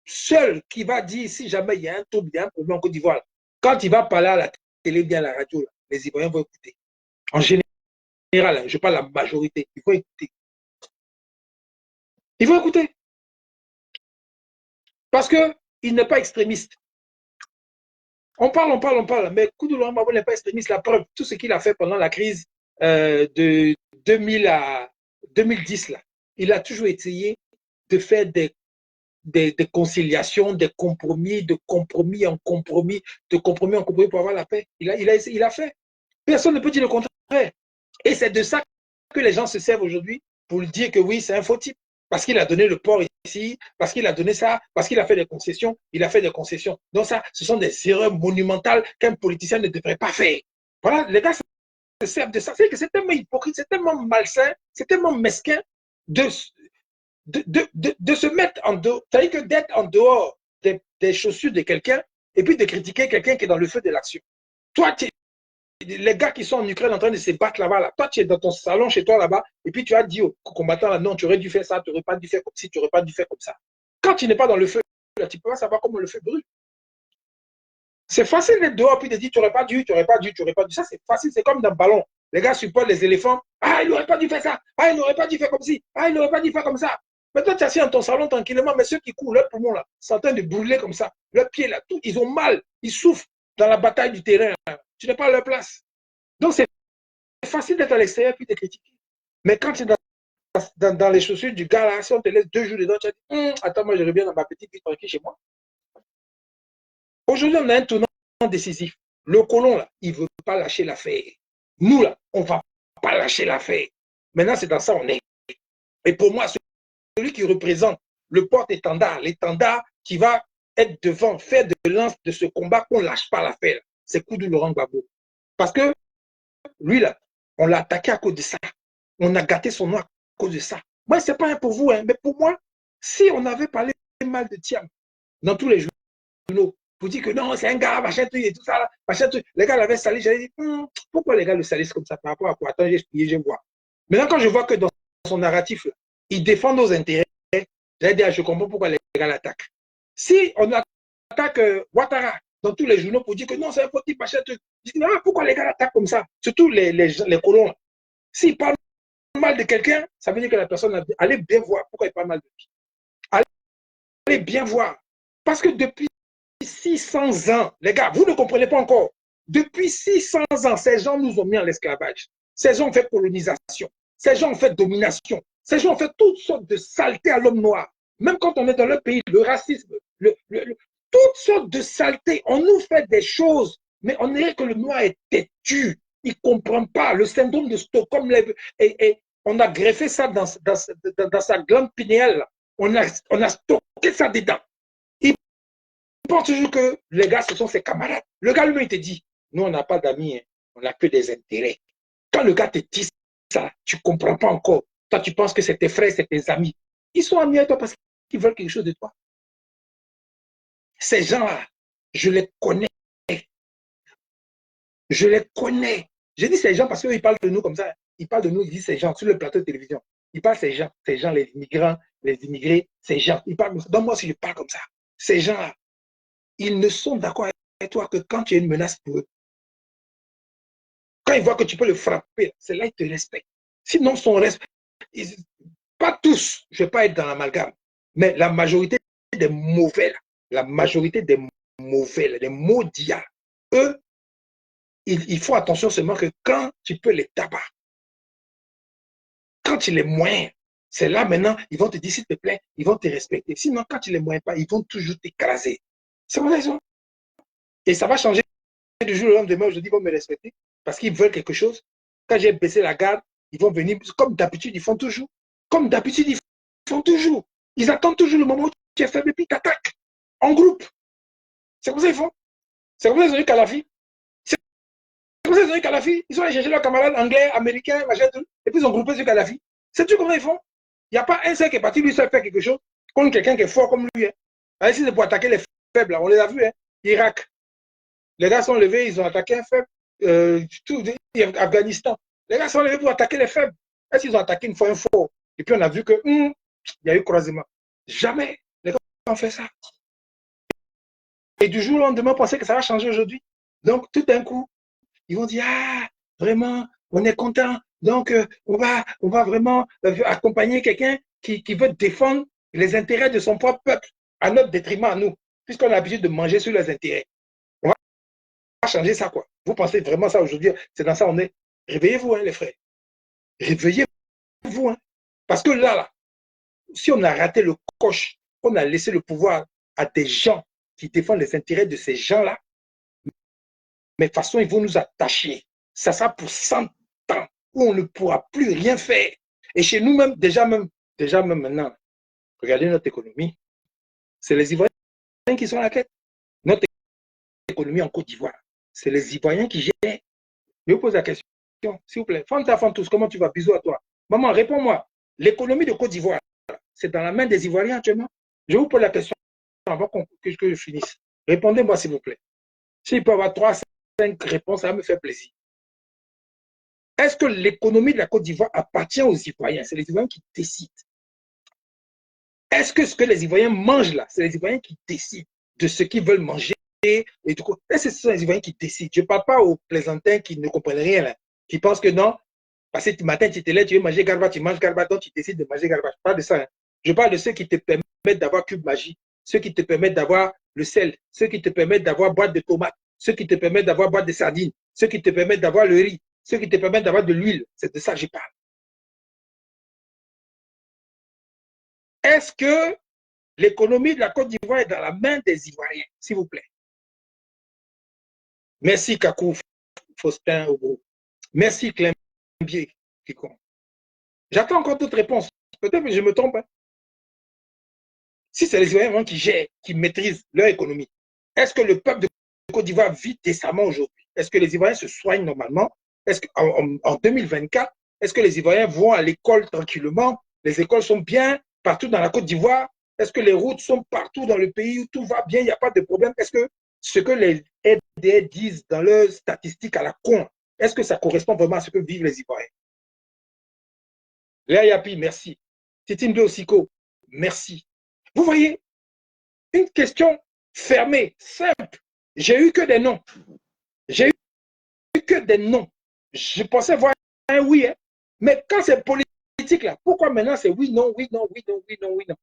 A: seul qui va dire si jamais il y a un trouble, il y a un problème en Côte d'Ivoire. Quand il va parler à la télé, bien à la radio, là, les Ivoiriens vont écouter. En général, je parle à la majorité, il faut écouter. Il faut écouter. Parce qu'il n'est pas extrémiste. On parle, mais Koudou Laurent Gbagbo n'est pas extrémiste. La preuve, tout ce qu'il a fait pendant la crise de 2000 à 2010, là, il a toujours essayé de faire des conciliations, des compromis, de compromis en compromis, de compromis en compromis pour avoir la paix. Il a fait. Personne ne peut dire le contraire. Et c'est de ça que les gens se servent aujourd'hui pour dire que oui, c'est un faux type. Parce qu'il a donné le port ici, parce qu'il a donné ça, parce qu'il a fait des concessions, il a fait des concessions. Donc ça, ce sont des erreurs monumentales qu'un politicien ne devrait pas faire. Voilà, les gars se servent de ça. C'est que c'est tellement hypocrite, c'est tellement malsain, c'est tellement mesquin de se mettre en dehors, c'est-à-dire que d'être en dehors des chaussures de quelqu'un et puis de critiquer quelqu'un qui est dans le feu de l'action. Toi, les gars qui sont en Ukraine en train de se battre là-bas, là, toi, tu es dans ton salon chez toi là-bas, et puis tu as dit aux combattants là, non, tu aurais dû faire ça, tu n'aurais pas dû faire comme ci, tu n'aurais pas dû faire comme ça. Quand tu n'es pas dans le feu, là, tu ne peux pas savoir comment le feu brûle. C'est facile d'être dehors puis de dire tu n'aurais pas dû, tu n'aurais pas dû, tu n'aurais pas dû. Ça, c'est facile, c'est comme dans le ballon. Les gars supportent les éléphants. Ah, il n'aurait pas dû faire ça. Ah, il n'aurait pas dû faire comme ci. Ah, il n'aurait pas dû faire comme ça. Mais toi, tu es assis dans ton salon tranquillement, mais ceux qui courent, leurs poumons là, sont en train de brûler comme ça. Leurs pieds là, tout, ils ont mal, ils souffrent dans la bataille du terrain. Là. Tu n'es pas à leur place. Donc, c'est facile d'être à l'extérieur puis de critiquer. Mais quand tu es dans les chaussures du gars là, si on te laisse 2 jours dedans, tu dis, attends, moi, je reviens dans ma petite vie tranquille chez moi. Aujourd'hui, on a un tournant décisif. Le colon, là, il ne veut pas lâcher l'affaire. Nous, là, on ne va pas lâcher l'affaire. Maintenant, c'est dans ça on est. Et pour moi, celui qui représente le porte-étendard, l'étendard qui va être devant, faire de lance de ce combat qu'on ne lâche pas l'affaire, c'est Koudou Laurent Gbagbo. Parce que lui, là, on l'a attaqué à cause de ça. On a gâté son nom à cause de ça. Moi, ce n'est pas un pour vous, hein, mais pour moi, si on avait parlé mal de Thiam dans tous les journaux, pour dire que non, c'est un gars, machin truc et tout ça, là, machin truc. Les gars l'avaient sali, j'avais dit, pourquoi les gars le salissent comme ça par rapport à quoi? Attends, j'ai expliqué, je vois. Maintenant, quand je vois que dans son narratif, là, il défend nos intérêts, j'allais dire, je comprends pourquoi les gars l'attaquent. Si on attaque Ouattara dans tous les journaux pour dire que non, c'est un faux type, machin truc, je dis, pourquoi les gars l'attaquent comme ça? Surtout les colons. S'ils parlent mal de quelqu'un, ça veut dire que la personne, allez bien voir pourquoi il parle mal de lui. Allez bien voir. Parce que depuis 600 ans, les gars, vous ne comprenez pas encore. Depuis 600 ans, ces gens nous ont mis en esclavage. Ces gens ont fait colonisation. Ces gens ont fait domination. Ces gens ont fait toutes sortes de saletés à l'homme noir. Même quand on est dans leur pays, le racisme, toutes sortes de saletés. On nous fait des choses, mais on dirait que le noir est têtu. Il ne comprend pas. Le syndrome de Stockholm, et on a greffé ça dans sa glande pinéale. On a stocké ça dedans. Il pense toujours que les gars, ce sont ses camarades. Le gars lui-même, il te dit, nous, on n'a pas d'amis, hein. On n'a que des intérêts. Quand le gars te dit ça, tu ne comprends pas encore. Toi, tu penses que c'est tes frères, c'est tes amis. Ils sont amis avec toi parce qu'ils veulent quelque chose de toi. Ces gens-là, je les connais. Je les connais. Je dis ces gens parce qu'ils parlent de nous comme ça. Ils parlent de nous, ils disent ces gens sur le plateau de télévision. Ils parlent ces gens, les migrants, les immigrés, ces gens. Ils parlent. Donc moi aussi, je parle comme ça. Ces gens-là, ils ne sont d'accord avec toi que quand tu es une menace pour eux. Quand ils voient que tu peux le frapper, c'est là qu'ils te respectent. Sinon, son respect, pas tous, je ne vais pas être dans l'amalgame, mais la majorité des mauvais, la majorité des mauvais, des maudits, eux, ils font attention seulement que quand tu peux les tabac, quand tu les moins, c'est là maintenant, ils vont te dire s'il te plaît, ils vont te respecter. Sinon, quand tu les moins pas, ils vont toujours t'écraser. C'est pour ça. Et ça va changer du jour au lendemain. Aujourd'hui, ils vont me respecter parce qu'ils veulent quelque chose. Quand j'ai baissé la garde, ils vont venir. Comme d'habitude, ils font toujours. Comme d'habitude, ils font toujours. Ils attendent toujours le moment où tu es faible et puis ils t'attaquent en groupe. C'est comme ça qu'ils font. C'est comme ça qu'ils ont eu Kadhafi. C'est comme ça qu'ils ont eu Kadhafi. Ils ont allé chercher leurs camarades anglais, américains, machin, tout, et puis ils ont groupé sur Kadhafi. C'est tout comme ça ils font. Il n'y a pas un seul qui est parti, lui, seul faire quelque chose contre quelqu'un qui est fort comme lui. Hein. Alors, si c'est pour attaquer les faibles, là, on les a vus. Hein. Irak. Les gars sont levés, ils ont attaqué un faible. Afghanistan. Les gars sont levés pour attaquer les faibles. Est-ce qu'ils ont attaqué une fois un fort? Et puis on a vu que il y a eu croisement. Jamais les gars ont fait ça. Et du jour au lendemain, on pensait que ça va changer aujourd'hui. Donc tout d'un coup, ils vont dire vraiment, on est content. Donc on va vraiment accompagner quelqu'un qui veut défendre les intérêts de son propre peuple à notre détriment à nous, puisqu'on a l'habitude de manger sur les intérêts. On va changer ça, quoi. Vous pensez vraiment ça aujourd'hui? C'est dans ça on est. Réveillez-vous, hein, les frères. Réveillez-vous. Hein. Parce que là, si on a raté le coche, on a laissé le pouvoir à des gens qui défendent les intérêts de ces gens-là, mais de toute façon, ils vont nous attacher. Ça sera pour 100 ans où on ne pourra plus rien faire. Et chez nous-mêmes, déjà même maintenant, regardez notre économie. C'est les Ivoiriens qui sont à la quête. Notre économie en Côte d'Ivoire, c'est les Ivoiriens qui gèrent. Je vous pose la question, s'il vous plaît. Fantus, comment tu vas? Bisous à toi. Maman, réponds-moi. L'économie de Côte d'Ivoire, c'est dans la main des Ivoiriens actuellement? Je vous pose la question avant que je finisse. Répondez-moi, s'il vous plaît. S'il peut y avoir 3, réponses, ça va me faire plaisir. Est-ce que l'économie de la Côte d'Ivoire appartient aux Ivoiriens? C'est les Ivoiriens qui décident. Est-ce que ce que les Ivoiriens mangent là, c'est les Ivoiriens qui décident de ce qu'ils veulent manger et du coup, est-ce que ce sont les Ivoiriens qui décident? Je ne parle pas aux plaisantins qui ne comprennent rien là, qui pensent que non, parce que ce matin tu te lèves, tu veux manger garba, tu manges garba, donc tu décides de manger garba. Je parle de ça. Hein. Je parle de ceux qui te permettent d'avoir cube magie, ceux qui te permettent d'avoir le sel, ceux qui te permettent d'avoir boîte de tomates, ceux qui te permettent d'avoir boîte de sardines, ceux qui te permettent d'avoir le riz, ceux qui te permettent d'avoir de l'huile. C'est de ça que je parle. Est-ce que l'économie de la Côte d'Ivoire est dans la main des Ivoiriens, s'il vous plaît? Merci Kakou Faustin Ogo. Merci Clembier. J'attends encore d'autres réponses. Peut-être que je me trompe. Hein. Si c'est les Ivoiriens qui gèrent, qui maîtrisent leur économie, est-ce que le peuple de Côte d'Ivoire vit décemment aujourd'hui? Est-ce que les Ivoiriens se soignent normalement? Est-ce qu'en 2024, est-ce que les Ivoiriens vont à l'école tranquillement? Les écoles sont bien partout dans la Côte d'Ivoire? Est-ce que les routes sont partout dans le pays où tout va bien? Il n'y a pas de problème? Est-ce que ce que les RDR disent dans leurs statistiques à la con, est-ce que ça correspond vraiment à ce que vivent les Ivoiriens? Léa Yapi, merci. Titimbe Osiko, merci. Vous voyez, une question fermée, simple. J'ai eu que des noms. J'ai eu que des noms. Je pensais voir un oui. Hein. Mais quand c'est politique, là, pourquoi maintenant c'est oui, non, oui, non, oui, non, oui, non, oui, non?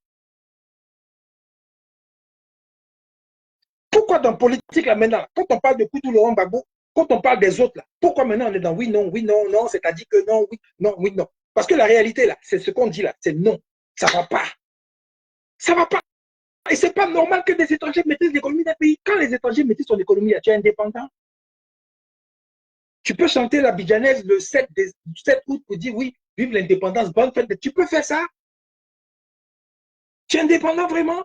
A: Pourquoi dans politique, là, maintenant, quand on parle de Koutou Laurent Gbagbo, quand on parle des autres, là, pourquoi maintenant on est dans oui, non, non, c'est-à-dire que non, oui, non, oui, non? Parce que la réalité, là, c'est ce qu'on dit là, c'est non. Ça ne va pas. Ça ne va pas. Et ce n'est pas normal que des étrangers maîtrisent l'économie d'un pays. Quand les étrangers maîtrisent son économie, tu es indépendant. Tu peux chanter la bidjanaise le 7 août pour dire oui, vive l'indépendance, bonne fête. Tu peux faire ça. Tu es indépendant vraiment.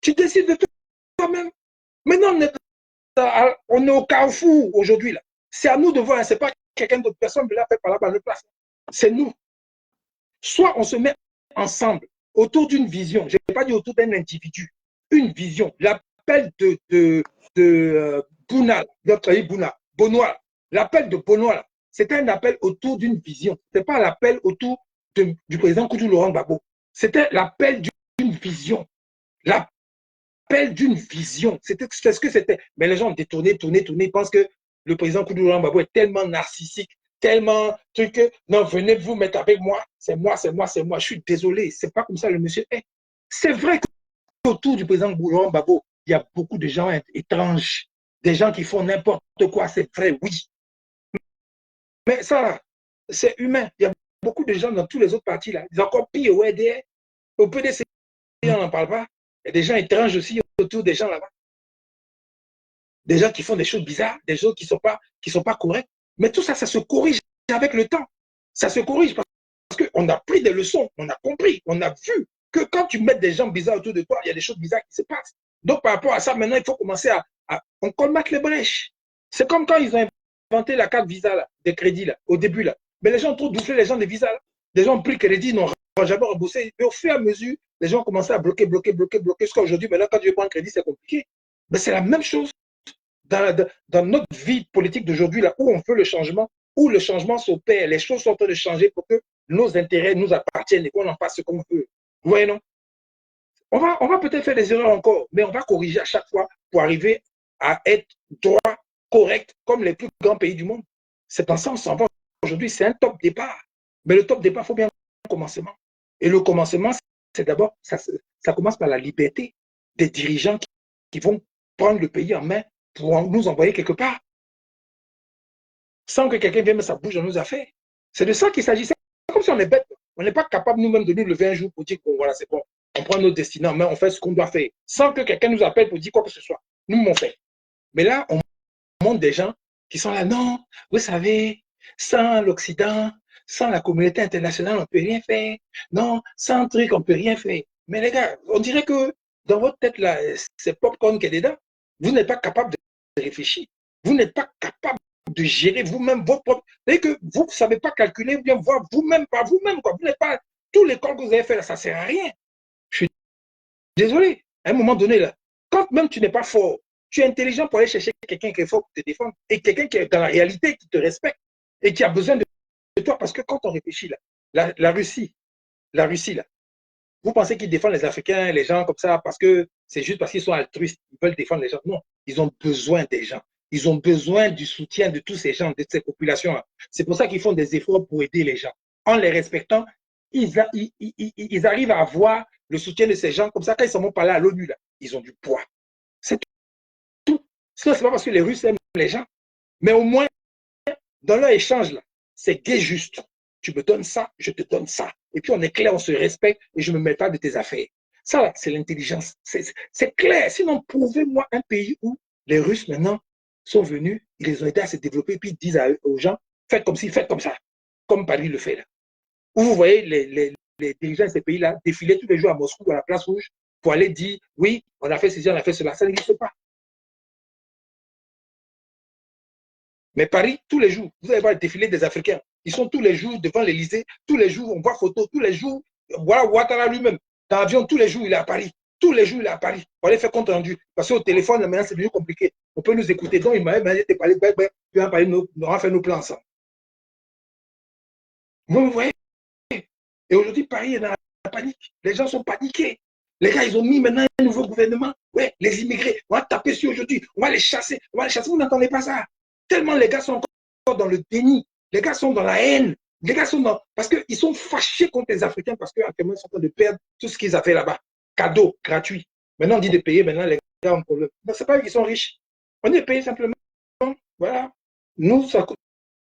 A: Tu décides de toi-même. Maintenant, on est au carrefour aujourd'hui. C'est à nous de voir. Ce n'est pas quelqu'un d'autre personne qui l'a fait par là-bas à notre place. C'est nous. Soit on se met ensemble autour d'une vision. Je n'ai pas dit autour d'un individu. Une vision. L'appel de Bouna, notre ami Bouna, Bonois, l'appel de Bonois, c'était un appel autour d'une vision. Ce n'est pas l'appel autour du président Koutou Laurent Gbagbo. C'était l'appel d'une vision. L'appel d'une vision. C'était ce que c'était. Mais les gens ont détourné, tourné. Ils pensent que le président Koutou Laurent Gbagbo est tellement narcissique, tellement truc que non, venez vous mettre avec moi. C'est moi, c'est moi, c'est moi. Je suis désolé. C'est pas comme ça le monsieur est. C'est vrai qu'autour du président Laurent Gbagbo, il y a beaucoup de gens étranges, des gens qui font n'importe quoi, c'est vrai, oui. Mais ça, c'est humain. Il y a beaucoup de gens dans tous les autres partis là. Ils ont encore pire au RDR. Au PDC, on n'en parle pas. Il y a des gens étranges aussi autour des gens là-bas. Des gens qui font des choses bizarres, des choses qui sont pas correctes. Mais tout ça, ça se corrige avec le temps. Ça se corrige parce qu'on a pris des leçons, on a compris, on a vu que quand tu mets des gens bizarres autour de toi, il y a des choses bizarres qui se passent. Donc, par rapport à ça, maintenant, il faut commencer on combattre les brèches. C'est comme quand ils ont inventé la carte Visa, là, des crédits, là, au début. Là. Mais les gens ont trop doufflé les gens des visas. Là. Les gens ont pris crédit, n'ont jamais remboursé. Mais au fur et à mesure, les gens ont commencé à bloquer. Jusqu'à aujourd'hui, maintenant, quand tu veux prendre un crédit, c'est compliqué. Mais c'est la même chose dans notre vie politique d'aujourd'hui, là, où on veut le changement, où le changement s'opère. Les choses sont en train de changer pour que nos intérêts nous appartiennent et qu'on en fasse ce qu'on veut. Vous voyez, non? On va peut-être faire des erreurs encore, mais on va corriger à chaque fois pour arriver à être droit, correct, comme les plus grands pays du monde. C'est en ça qu'on s'en va aujourd'hui. C'est un top départ. Mais le top départ, il faut bien un commencement. Et le commencement, c'est d'abord, ça commence par la liberté des dirigeants qui vont prendre le pays en main pour nous envoyer quelque part. Sans que quelqu'un vienne mettre sa bouche dans nos affaires. C'est de ça qu'il s'agit. C'est comme si on est bête. On n'est pas capable nous-mêmes de nous lever un jour pour dire que voilà, c'est bon. On prend notre destinée en main, on fait ce qu'on doit faire. Sans que quelqu'un nous appelle pour dire quoi que ce soit. Nous, on fait. Mais là, on montre des gens qui sont là. Non, vous savez, sans l'Occident, sans la communauté internationale, on ne peut rien faire. Non, sans truc, on ne peut rien faire. Mais les gars, on dirait que dans votre tête, là, c'est popcorn qui est dedans. Vous n'êtes pas capable de réfléchir. Vous n'êtes pas capable de gérer vous-même votre propre. C'est-à-dire que vous ne savez pas calculer, bien voir vous-même par vous-même. Vous n'êtes pas. Tous les calls que vous avez fait là, ça ne sert à rien. Je suis désolé. À un moment donné, là, quand même tu n'es pas fort, Tu es intelligent pour aller chercher quelqu'un qui est fort pour te défendre et quelqu'un qui est dans la réalité, qui te respecte et qui a besoin de toi. Parce que quand on réfléchit, là, la Russie, là, vous pensez qu'ils défendent les Africains, les gens comme ça, parce que c'est juste parce qu'ils sont altruistes, ils veulent défendre les gens. Non, ils ont besoin des gens. Ils ont besoin du soutien de tous ces gens, de ces populations-là. C'est pour ça qu'ils font des efforts pour aider les gens. En les respectant, ils arrivent à avoir le soutien de ces gens. Comme ça, quand ils ne sont pas parlé à l'ONU, ils ont du poids. C'est tout. Ce n'est pas parce que les Russes aiment les gens, mais au moins, dans leur échange, là, c'est gai juste. Tu me donnes ça, je te donne ça. Et puis on est clair, on se respecte et je ne me mêle pas de tes affaires. Ça, c'est l'intelligence. C'est clair. Sinon, prouvez-moi un pays où les Russes, maintenant, sont venus, ils les ont aidés à se développer, puis ils disent aux gens, faites comme ci, faites comme ça, comme Paris le fait là. Où vous voyez les dirigeants de ces pays-là défiler tous les jours à Moscou, à la place rouge, pour aller dire, oui, on a fait ceci, on a fait cela. Ça n'existe pas. Mais Paris, tous les jours, vous allez voir le défilé des Africains. Ils sont tous les jours devant l'Élysée, tous les jours, on voit photos, tous les jours. Voilà Ouattara lui-même, dans l'avion, tous les jours, il est à Paris. Tous les jours, il est à Paris. On va aller faire compte rendu. Parce qu'au téléphone, maintenant, c'est devenu compliqué. On peut nous écouter. Donc, il m'a dit, parler, puis on va faire nos plans ensemble. Vous voyez? Et aujourd'hui, Paris est dans la panique. Les gens sont paniqués. Les gars, ils ont mis maintenant un nouveau gouvernement. Ouais, les immigrés, on va taper sur aujourd'hui. On va les chasser. On va les chasser. Vous n'entendez pas ça? Tellement les gars sont encore dans le déni. Les gars sont dans la haine. Les gars sont dans... Parce qu'ils sont fâchés contre les Africains parce qu'actuellement, ils sont en train de perdre tout ce qu'ils avaient là-bas. Cadeau, gratuit. Maintenant, on dit de payer. Maintenant, les gars ont problème. Ce n'est pas eux qui sont riches. On est payé simplement. Voilà. Nous, ça coûte...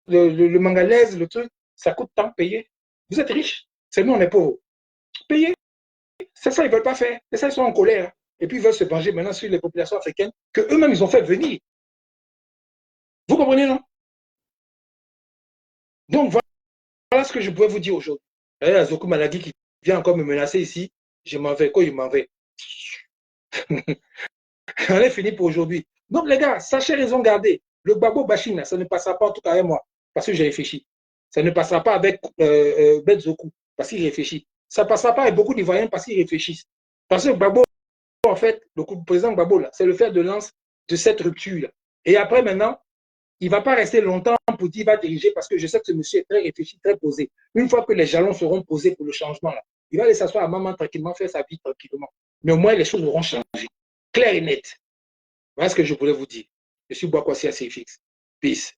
A: Le mangalaise, le truc, ça coûte tant payer. Vous êtes riches. C'est nous, on est pauvres. Payez. C'est ça, ils ne veulent pas faire. C'est ça, ils sont en colère. Et puis, ils veulent se venger maintenant sur les populations africaines que eux-mêmes, ils ont fait venir. Vous comprenez, non? Donc, voilà ce que je pouvais vous dire aujourd'hui. Il y a Zoku Malagi qui vient encore me menacer ici. Je m'en vais. Quoi, il m'en vais? On est fini pour aujourd'hui. Donc, les gars, sachez raison garder. Le Babo Bashing, ça ne passera pas en tout cas avec moi, parce que j'ai réfléchi. Ça ne passera pas avec Ben Zoku, parce qu'il réfléchit. Ça ne passera pas avec beaucoup d'Ivoiriens, parce qu'ils réfléchissent. Parce que Babo, en fait, le président Babo, c'est le fer de lance de cette rupture-là. Et après, maintenant, il ne va pas rester longtemps pour dire qu'il va diriger, parce que je sais que ce monsieur est très réfléchi, très posé. Une fois que les jalons seront posés pour le changement, là, il va aller s'asseoir à maman tranquillement, faire sa vie tranquillement. Mais au moins, les choses auront changé. Clair et net. Voilà ce que je voulais vous dire. Je suis Boakwasi Asifix. Peace.